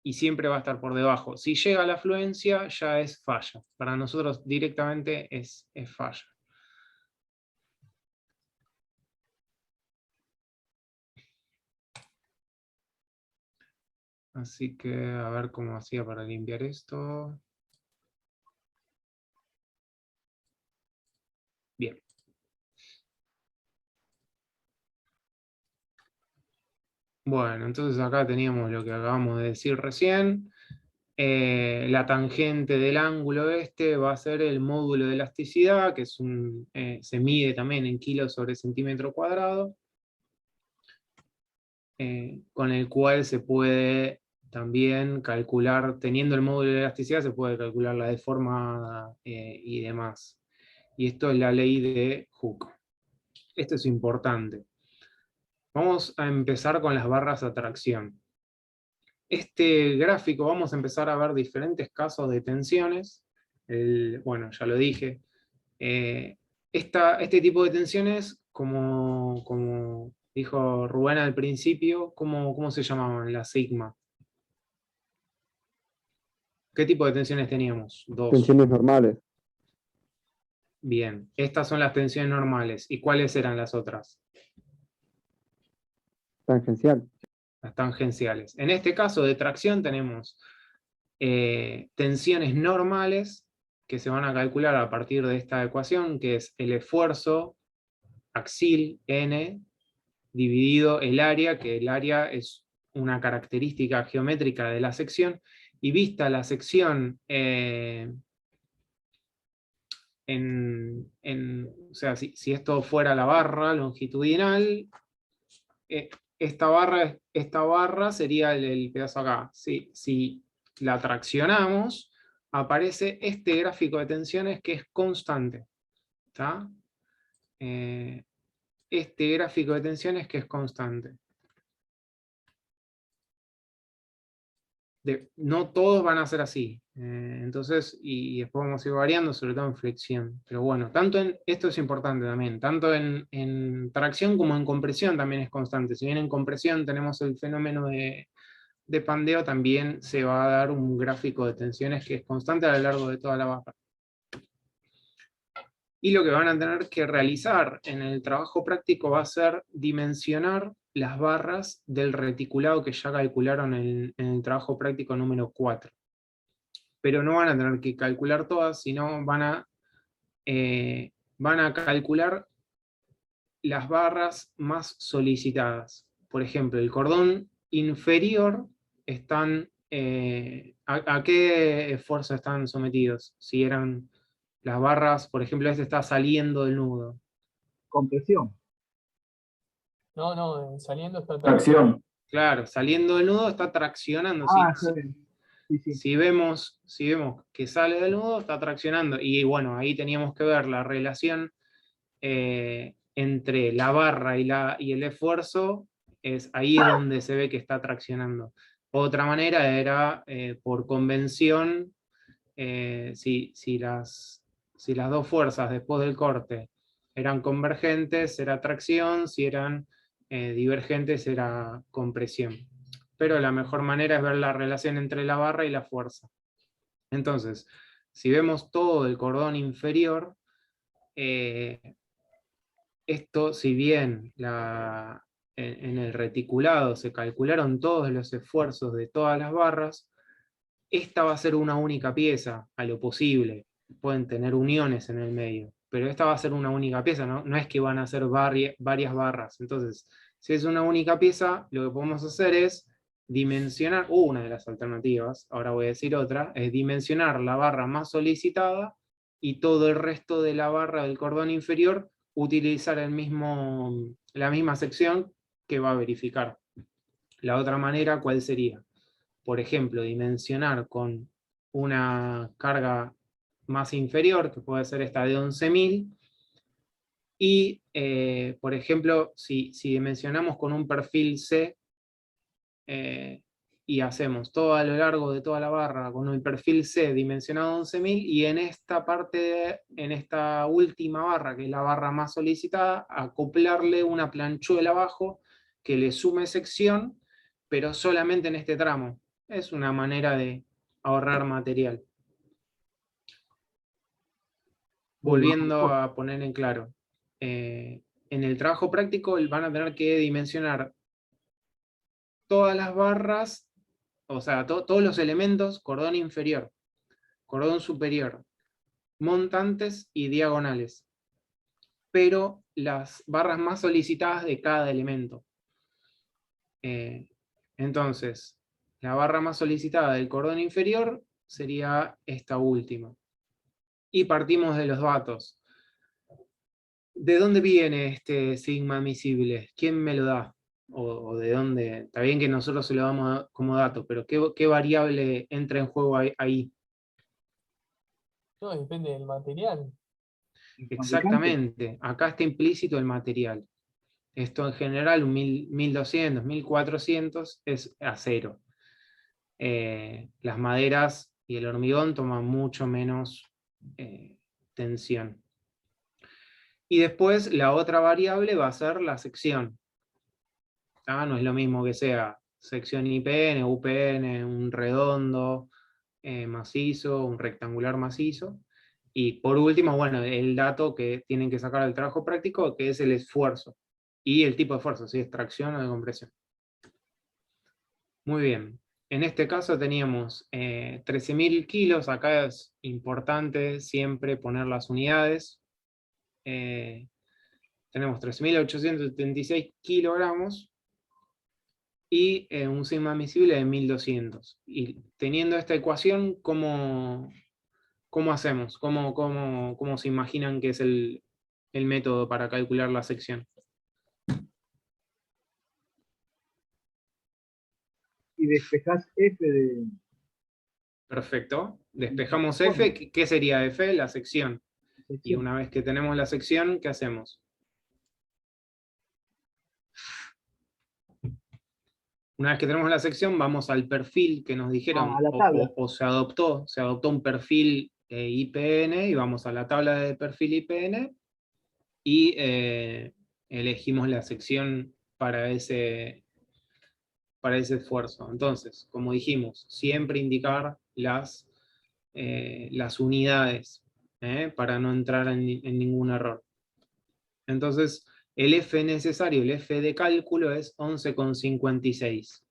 y siempre va a estar por debajo. Si llega a la fluencia, ya es falla. Para nosotros directamente es falla. Así que a ver cómo hacía para limpiar esto. Bien. Bueno, entonces acá teníamos lo que acabamos de decir recién. La tangente del ángulo este va a ser el módulo de elasticidad, que es se mide también en kilos sobre centímetro cuadrado, con el cual se puede también calcular, teniendo el módulo de elasticidad, se puede calcular la deformada y demás. Y esto es la ley de Hooke. Esto es importante. Vamos a empezar con las barras de atracción. Este gráfico vamos a empezar a ver diferentes casos de tensiones. Bueno, ya lo dije. Este tipo de tensiones, como dijo Rubén al principio, ¿cómo se llamaban? La sigma. ¿Qué tipo de tensiones teníamos? Dos. Tensiones normales. Bien, estas son las tensiones normales. ¿Y cuáles eran las otras? Tangencial. Las tangenciales. En este caso de tracción tenemos tensiones normales que se van a calcular a partir de esta ecuación, que es el esfuerzo axil N dividido el área, que el área es una característica geométrica de la sección, y vista la sección o sea, si esto fuera la barra longitudinal, esta barra sería el pedazo acá. Si la traccionamos, aparece este gráfico de tensiones que es constante. ¿Está? Este gráfico de tensiones que es constante. No todos van a ser así. Entonces, y después vamos a ir variando, sobre todo en flexión. Pero bueno, esto es importante también, tanto en tracción como en compresión también es constante. Si bien en compresión tenemos el fenómeno de pandeo, también se va a dar un gráfico de tensiones que es constante a lo largo de toda la barra. Y lo que van a tener que realizar en el trabajo práctico va a ser dimensionar las barras del reticulado que ya calcularon en el trabajo práctico número 4. Pero no van a tener que calcular todas, sino van a calcular las barras más solicitadas. Por ejemplo, el cordón inferior están... ¿a qué esfuerzo están sometidos? Si eran las barras, por ejemplo, este está saliendo del nudo. Compresión. No, saliendo está Tracción. Claro, saliendo del nudo está traccionando. Ah, Sí, está bien. Sí. si vemos que sale del nudo, está traccionando. Y bueno, ahí teníamos que ver la relación entre la barra y el esfuerzo, ahí es donde se ve que está traccionando. Otra manera era, por convención, si las dos fuerzas después del corte eran convergentes, era tracción; si eran divergentes, era compresión. Pero la mejor manera es ver la relación entre la barra y la fuerza. Entonces, si vemos todo el cordón inferior, esto, si bien en el reticulado se calcularon todos los esfuerzos de todas las barras, esta va a ser una única pieza, a lo posible. Pueden tener uniones en el medio, pero esta va a ser una única pieza, no es que van a ser varias barras. Entonces, si es una única pieza, lo que podemos hacer es dimensionar, una de las alternativas, ahora voy a decir otra, es dimensionar la barra más solicitada y todo el resto de la barra del cordón inferior utilizar la misma sección que va a verificar. La otra manera, ¿cuál sería? Por ejemplo, dimensionar con una carga más inferior, que puede ser esta de 11.000, y, por ejemplo, si dimensionamos con un perfil C, y hacemos todo a lo largo de toda la barra con el perfil C dimensionado 11.000, y en esta última barra, que es la barra más solicitada, acoplarle una planchuela abajo que le sume sección, pero solamente en este tramo. Es una manera de ahorrar material. Volviendo a poner en claro, en el trabajo práctico van a tener que dimensionar todas las barras, o sea, todos los elementos: cordón inferior, cordón superior, montantes y diagonales, pero las barras más solicitadas de cada elemento. Entonces, la barra más solicitada del cordón inferior sería esta última. Y partimos de los datos. ¿De dónde viene este sigma admisible? ¿Quién me lo da? ¿O de dónde? Está bien que nosotros se lo damos como dato, pero ¿qué variable entra en juego ahí? No, depende del material. Exactamente. Acá está implícito el material. Esto en general, un 1200, 1400 es acero. Las maderas y el hormigón toman mucho menos tensión. Y después la otra variable va a ser la sección. No es lo mismo que sea sección IPN, UPN, un redondo macizo, un rectangular macizo. Y por último, bueno, el dato que tienen que sacar del trabajo práctico, que es el esfuerzo. Y el tipo de esfuerzo, si es tracción o de compresión. Muy bien. En este caso teníamos 13.000 kilos. Acá es importante siempre poner las unidades. Tenemos 13.876 kilogramos y un sigma admisible de 1.200. Y teniendo esta ecuación, ¿cómo hacemos? ¿Cómo se imaginan que es el método para calcular la sección? Y despejás F de... Perfecto. Despejamos F. ¿Qué sería F? La sección. Y sección. una vez que tenemos la sección, ¿qué hacemos? Una vez que tenemos la sección, vamos al perfil que nos dijeron, a la tabla. o se adoptó un perfil IPN, y vamos a la tabla de perfil IPN, y elegimos la sección para ese esfuerzo. Entonces, como dijimos, siempre indicar las unidades, para no entrar en ningún error. Entonces, el F necesario, el F de cálculo, es 11,56.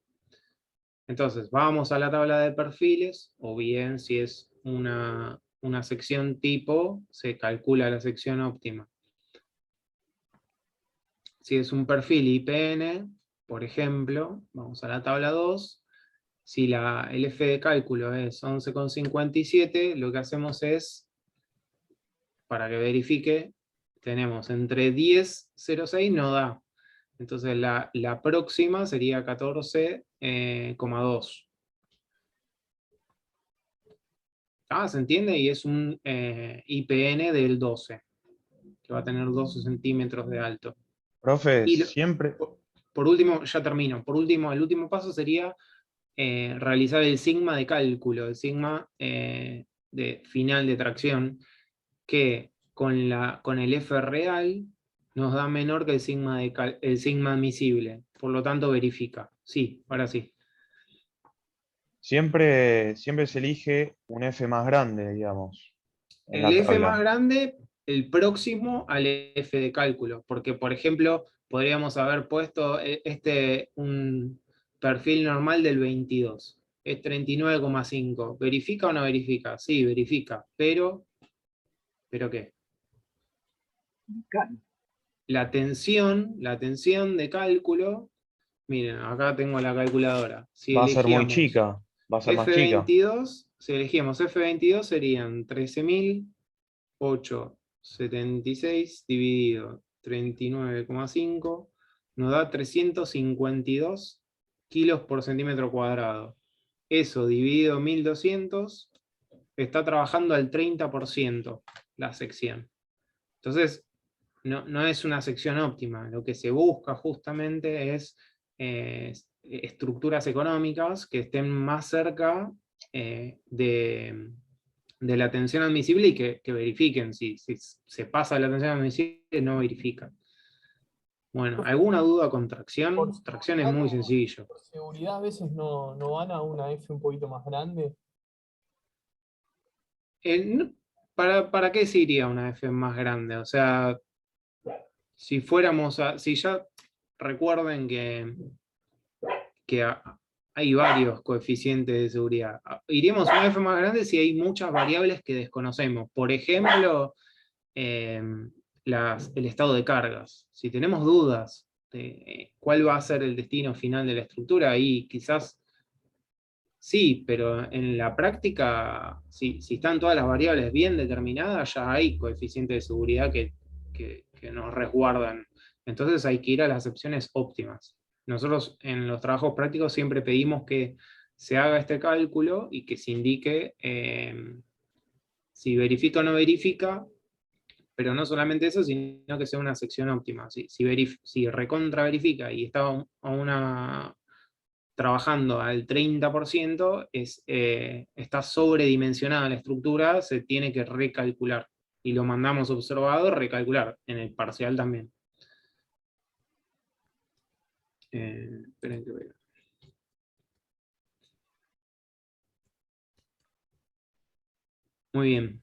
Entonces, vamos a la tabla de perfiles, o bien si es una sección tipo, se calcula la sección óptima. Si es un perfil IPN, por ejemplo, vamos a la tabla 2, si el F de cálculo es 11,57, lo que hacemos es, para que verifique, tenemos entre 10,06 no da, Entonces la próxima sería 14,2. ¿Se entiende? Y es un IPN del 12, que va a tener 12 centímetros de alto. Profe, Y siempre, por último, ya termino. Por último, el último paso sería realizar el sigma de cálculo, el sigma de final de tracción, que con el F real nos da menor que el sigma admisible. Por lo tanto, verifica. Sí, ahora sí. siempre se elige un F más grande, digamos, en El la F más tabla. grande, el próximo al F de cálculo, porque por ejemplo, podríamos haber puesto un perfil normal del 22, es 39,5. ¿Verifica o no verifica? Sí, verifica, ¿pero qué? La tensión de cálculo, miren, acá tengo la calculadora. Si Va a ser muy elegíamos chica, va a ser más chica. F22, si elegíamos F22 serían 13.876 dividido 39,5, nos da 352 kilos por centímetro cuadrado. Eso dividido 1200 está trabajando al 30% la sección. Entonces, no es una sección óptima. Lo que se busca justamente es estructuras económicas que estén más cerca de la tensión admisible y que verifiquen. Si se pasa la tensión admisible, no verifican. Bueno, ¿alguna duda con tracción? Por Tracción es seguridad, muy sencillo. por seguridad a veces no van a una F un poquito más grande. ¿Para qué se iría una F más grande? O sea, si ya recuerden que hay varios coeficientes de seguridad. Iríamos a una F más grande si hay muchas variables que desconocemos. Por ejemplo, el estado de cargas. Si tenemos dudas de cuál va a ser el destino final de la estructura, ahí quizás sí, pero en la práctica, si están todas las variables bien determinadas, ya hay coeficientes de seguridad que nos resguardan. Entonces hay que ir a las opciones óptimas. Nosotros en los trabajos prácticos siempre pedimos que se haga este cálculo y que se indique si verifica o no verifica, pero no solamente eso, sino que sea una sección óptima. Si recontra verifica y está trabajando al 30%, está sobredimensionada la estructura, se tiene que recalcular. Y lo mandamos observado, recalcular, en el parcial también. Esperen que vea. Muy bien.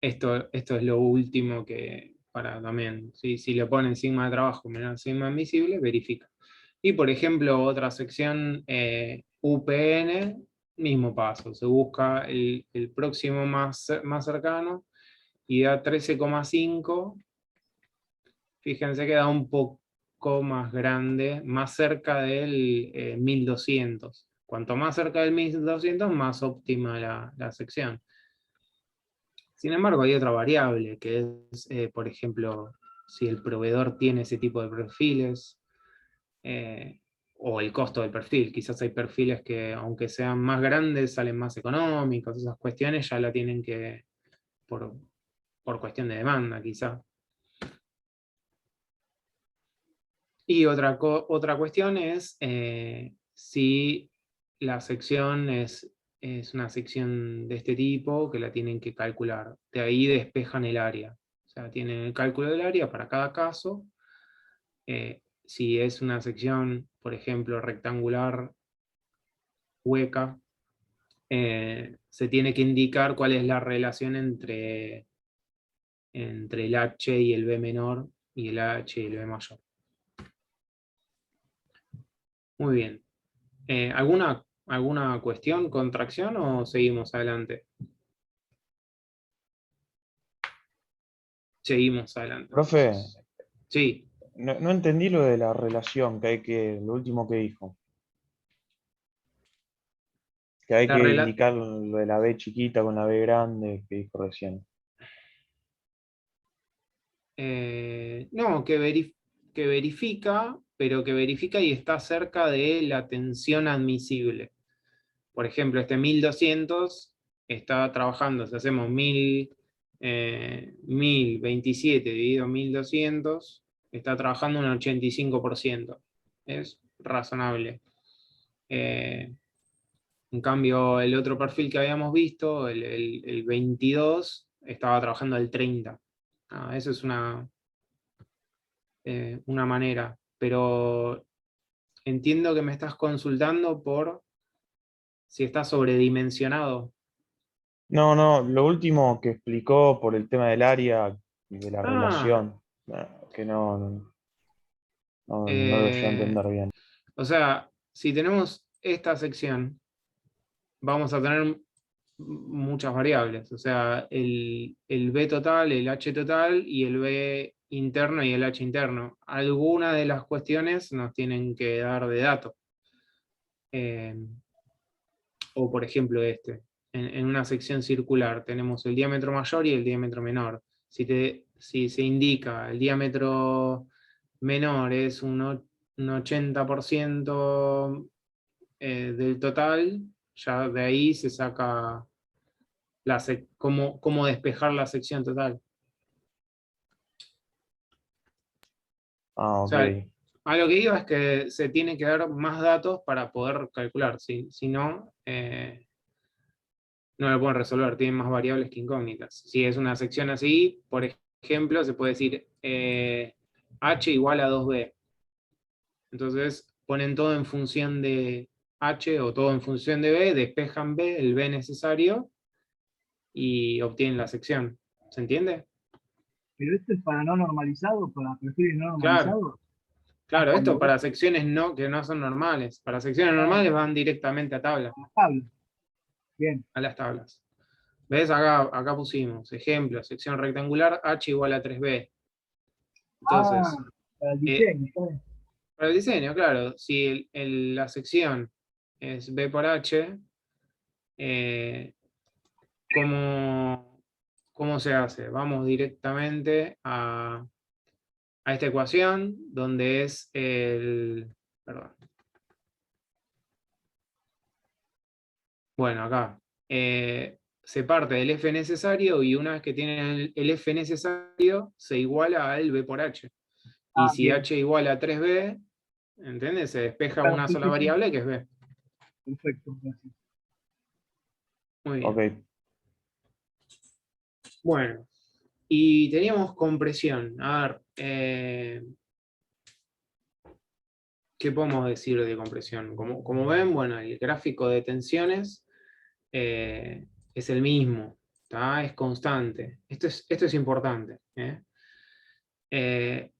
Esto es lo último que, para también, si le ponen sigma de trabajo menor sigma admisible, verifica. Y por ejemplo, otra sección, UPN, mismo paso, se busca el próximo más cercano y da 13,5. Fíjense que da un poco más grande, más cerca del 1200. Cuanto más cerca del 1200, más óptima la sección. Sin embargo, hay otra variable, que es, por ejemplo, si el proveedor tiene ese tipo de perfiles, o el costo del perfil. Quizás hay perfiles que, aunque sean más grandes, salen más económicos. Esas cuestiones ya la tienen que, por cuestión de demanda, quizá. Y otra cuestión es si la sección es una sección de este tipo, que la tienen que calcular. De ahí despejan el área. O sea, tienen el cálculo del área para cada caso. Si es una sección, por ejemplo, rectangular, hueca, se tiene que indicar cuál es la relación entre el H y el B menor, y el H y el B mayor. Muy bien. ¿Alguna cuestión con tracción o seguimos adelante? Seguimos adelante. Profe, Sí. no entendí lo de la relación lo último que dijo. Que hay que indicar lo de la B chiquita con la B grande que dijo recién. No, que verifica, pero que verifica y está cerca de la tensión admisible. Por ejemplo, este 1200 está trabajando, si hacemos 1027 dividido 1200, está trabajando un 85%. Es razonable. En cambio, el otro perfil que habíamos visto, el 22, estaba trabajando al 30%. Eso es una manera, pero entiendo que me estás consultando por si está sobredimensionado. No, lo último que explicó por el tema del área y de la relación, que no lo llegué a entender bien. O sea, si tenemos esta sección, vamos a tener muchas variables. O sea, el B total, el H total y el B interno y el H interno. Algunas de las cuestiones nos tienen que dar de dato. O por ejemplo en una sección circular tenemos el diámetro mayor y el diámetro menor. Si se indica el diámetro menor es un 80% del total, ya de ahí se saca cómo despejar la sección total. Ah, O ok. sea, a lo que iba es que se tiene que dar más datos para poder calcular, si no, no lo pueden resolver, tienen más variables que incógnitas. Si es una sección así, por ejemplo, se puede decir H igual a 2B. Entonces ponen todo en función de H o todo en función de B, despejan B, el B necesario, y obtienen la sección. ¿Se entiende? Pero esto es para no normalizado, para perfiles no Claro. normalizados. Claro, Cuando esto para secciones que no son normales. Para secciones normales van directamente a tablas. las tablas. Bien. A las tablas. ¿Ves? Acá pusimos ejemplo, sección rectangular H igual a 3B. Entonces, Para el diseño, está bien. para el diseño, claro, si la sección es B por H, ¿cómo se hace? Vamos directamente a esta ecuación, donde es perdón. Bueno, acá. Se parte del F necesario y una vez que tienen el F necesario, se iguala al B por H. Y si Bien. H igual a 3B, ¿entiendes? Se despeja Claro, una sí, sola sí, sí. variable que es B. Perfecto, gracias. Muy bien. Ok. Bueno, y teníamos compresión. A ver, ¿qué podemos decir de compresión? Como ven, bueno, el gráfico de tensiones es el mismo, ¿tá? Es constante. Esto es importante.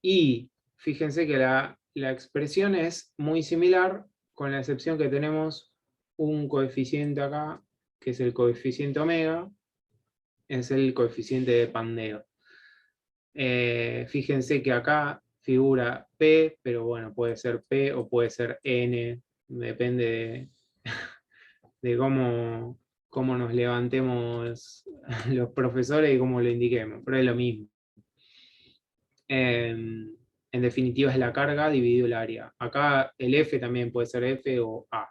Y fíjense que la expresión es muy similar, con la excepción que tenemos un coeficiente acá, que es el coeficiente omega, es el coeficiente de pandeo. Fíjense que acá figura P, pero bueno, puede ser P o puede ser N, depende de cómo nos levantemos los profesores y cómo lo indiquemos, pero es lo mismo. En definitiva es la carga dividido el área. Acá el F también puede ser F o A.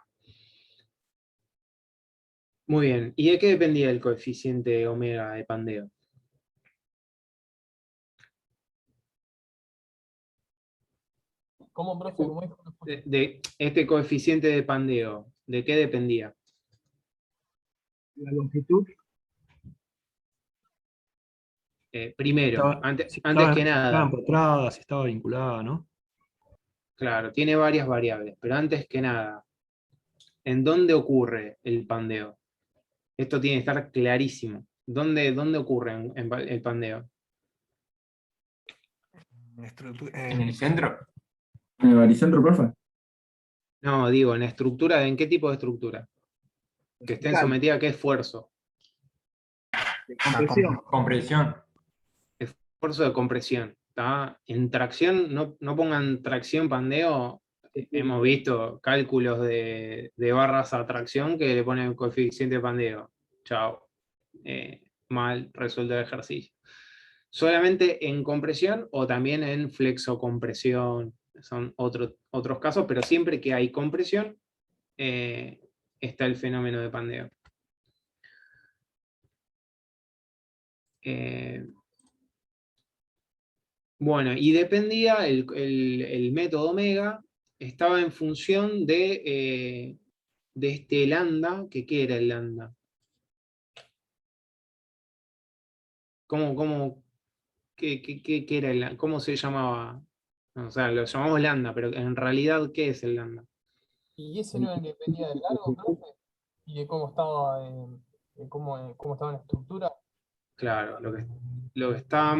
Muy bien, ¿y de qué dependía el coeficiente omega de pandeo? ¿Cómo, profe? ¿Cómo dijo? De este coeficiente de pandeo, ¿de qué dependía? La longitud. Primero, antes que nada. Estaba empotrada, si estaba vinculada, ¿no? Claro, tiene varias variables, pero antes que nada, ¿en dónde ocurre el pandeo? Esto tiene que estar clarísimo. ¿Dónde ocurre el pandeo? ¿En el centro? ¿En el baricentro, profe? No, digo, ¿en qué tipo de estructura? Que estén sometidas a qué esfuerzo. De compresión. Compresión. Esfuerzo de compresión. ¿Tá? En tracción, no pongan tracción pandeo. Hemos visto cálculos de barras a tracción que le ponen coeficiente de pandeo. Chao. Mal resuelto el ejercicio. solamente en compresión o también en flexocompresión. Son otros casos, pero siempre que hay compresión, está el fenómeno de pandeo. Bueno, y dependía, el método omega estaba en función de este lambda, que ¿qué era el lambda? ¿Qué era el lambda? ¿Cómo se llamaba? O sea, lo llamamos lambda, pero en realidad, ¿qué es el lambda? ¿Y ese no era el que dependía del largo, profe? ¿Y de cómo estaba, cómo estaba en la estructura? Claro, lo que está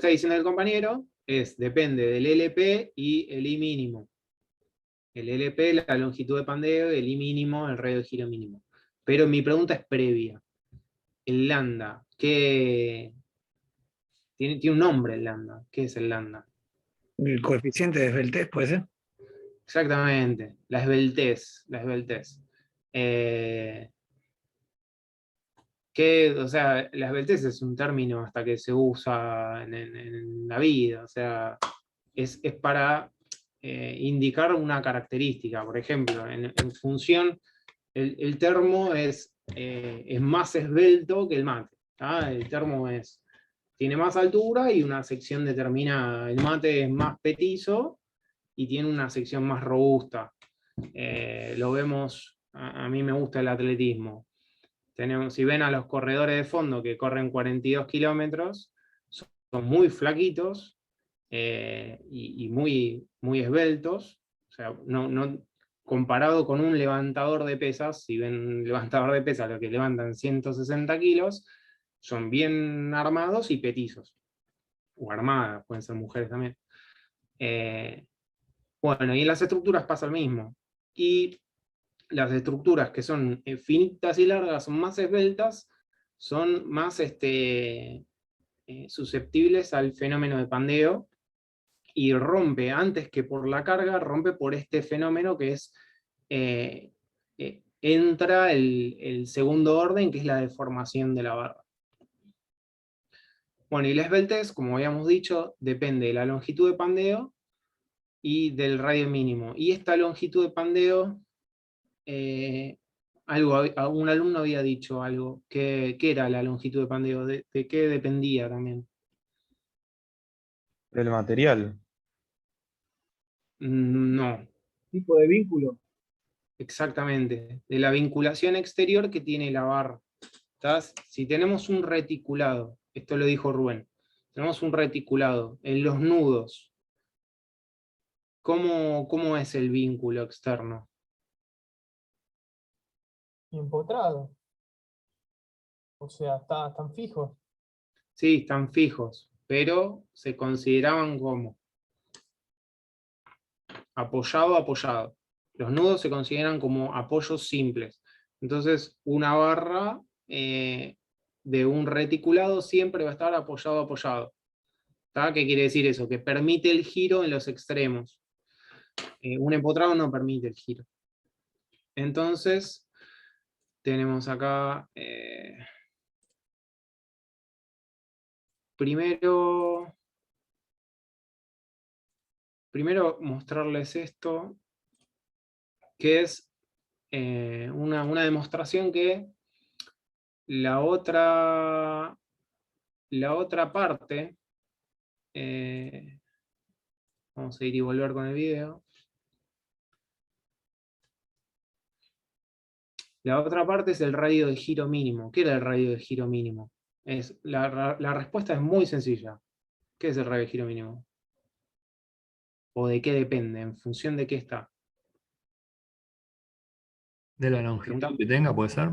diciendo el compañero depende del LP y el I mínimo. El LP, la longitud de pandeo, el I mínimo, el radio de giro mínimo. Pero mi pregunta es previa. El lambda, ¿qué tiene un nombre el lambda? ¿Qué es el lambda? El coeficiente de esbeltez, ¿puede ser? Exactamente, la esbeltez. O sea, la esbeltez es un término hasta que se usa en la vida, o sea, es para indicar una característica. Por ejemplo, en función, el termo es más esbelto que el mate. El termo tiene más altura y una sección determinada. El mate es más petizo y tiene una sección más robusta. Lo vemos, a mí me gusta el atletismo. Si ven a los corredores de fondo que corren 42 kilómetros, son muy flaquitos y muy esbeltos. O sea, comparado con un levantador de pesas, si ven un levantador de pesas, los que levantan 160 kilos, son bien armados y petizos. O armadas, pueden ser mujeres también. Bueno, y en las estructuras pasa lo mismo. Y las estructuras que son finitas y largas son más esbeltas, son más susceptibles al fenómeno de pandeo, y rompe, antes que por la carga, rompe por este fenómeno que es, entra el segundo orden, que es la deformación de la barra. Bueno, y la esbeltez, como habíamos dicho, depende de la longitud de pandeo y del radio mínimo. Y esta longitud de pandeo, un alumno había dicho algo, ¿qué era la longitud de pandeo? ¿De qué dependía también? Del material. No, Tipo de vínculo. exactamente, de la vinculación exterior que tiene la barra. Si tenemos un reticulado, esto lo dijo Rubén, tenemos un reticulado en los nudos, ¿cómo es el vínculo externo? Y empotrado. O sea, están fijos. Sí, están fijos, pero se consideraban como apoyado. Los nudos se consideran como apoyos simples. Entonces, una barra de un reticulado siempre va a estar apoyado. ¿Qué quiere decir eso? Que permite el giro en los extremos. Un empotrado no permite el giro. Entonces, tenemos acá, primero mostrarles esto, que es una demostración que la otra parte, vamos a ir y volver con el video. La otra parte es el radio de giro mínimo. ¿Qué era el radio de giro mínimo? La respuesta es muy sencilla. ¿Qué es el radio de giro mínimo? ¿O de qué depende? ¿En función de qué está? De la longitud que tenga, puede ser.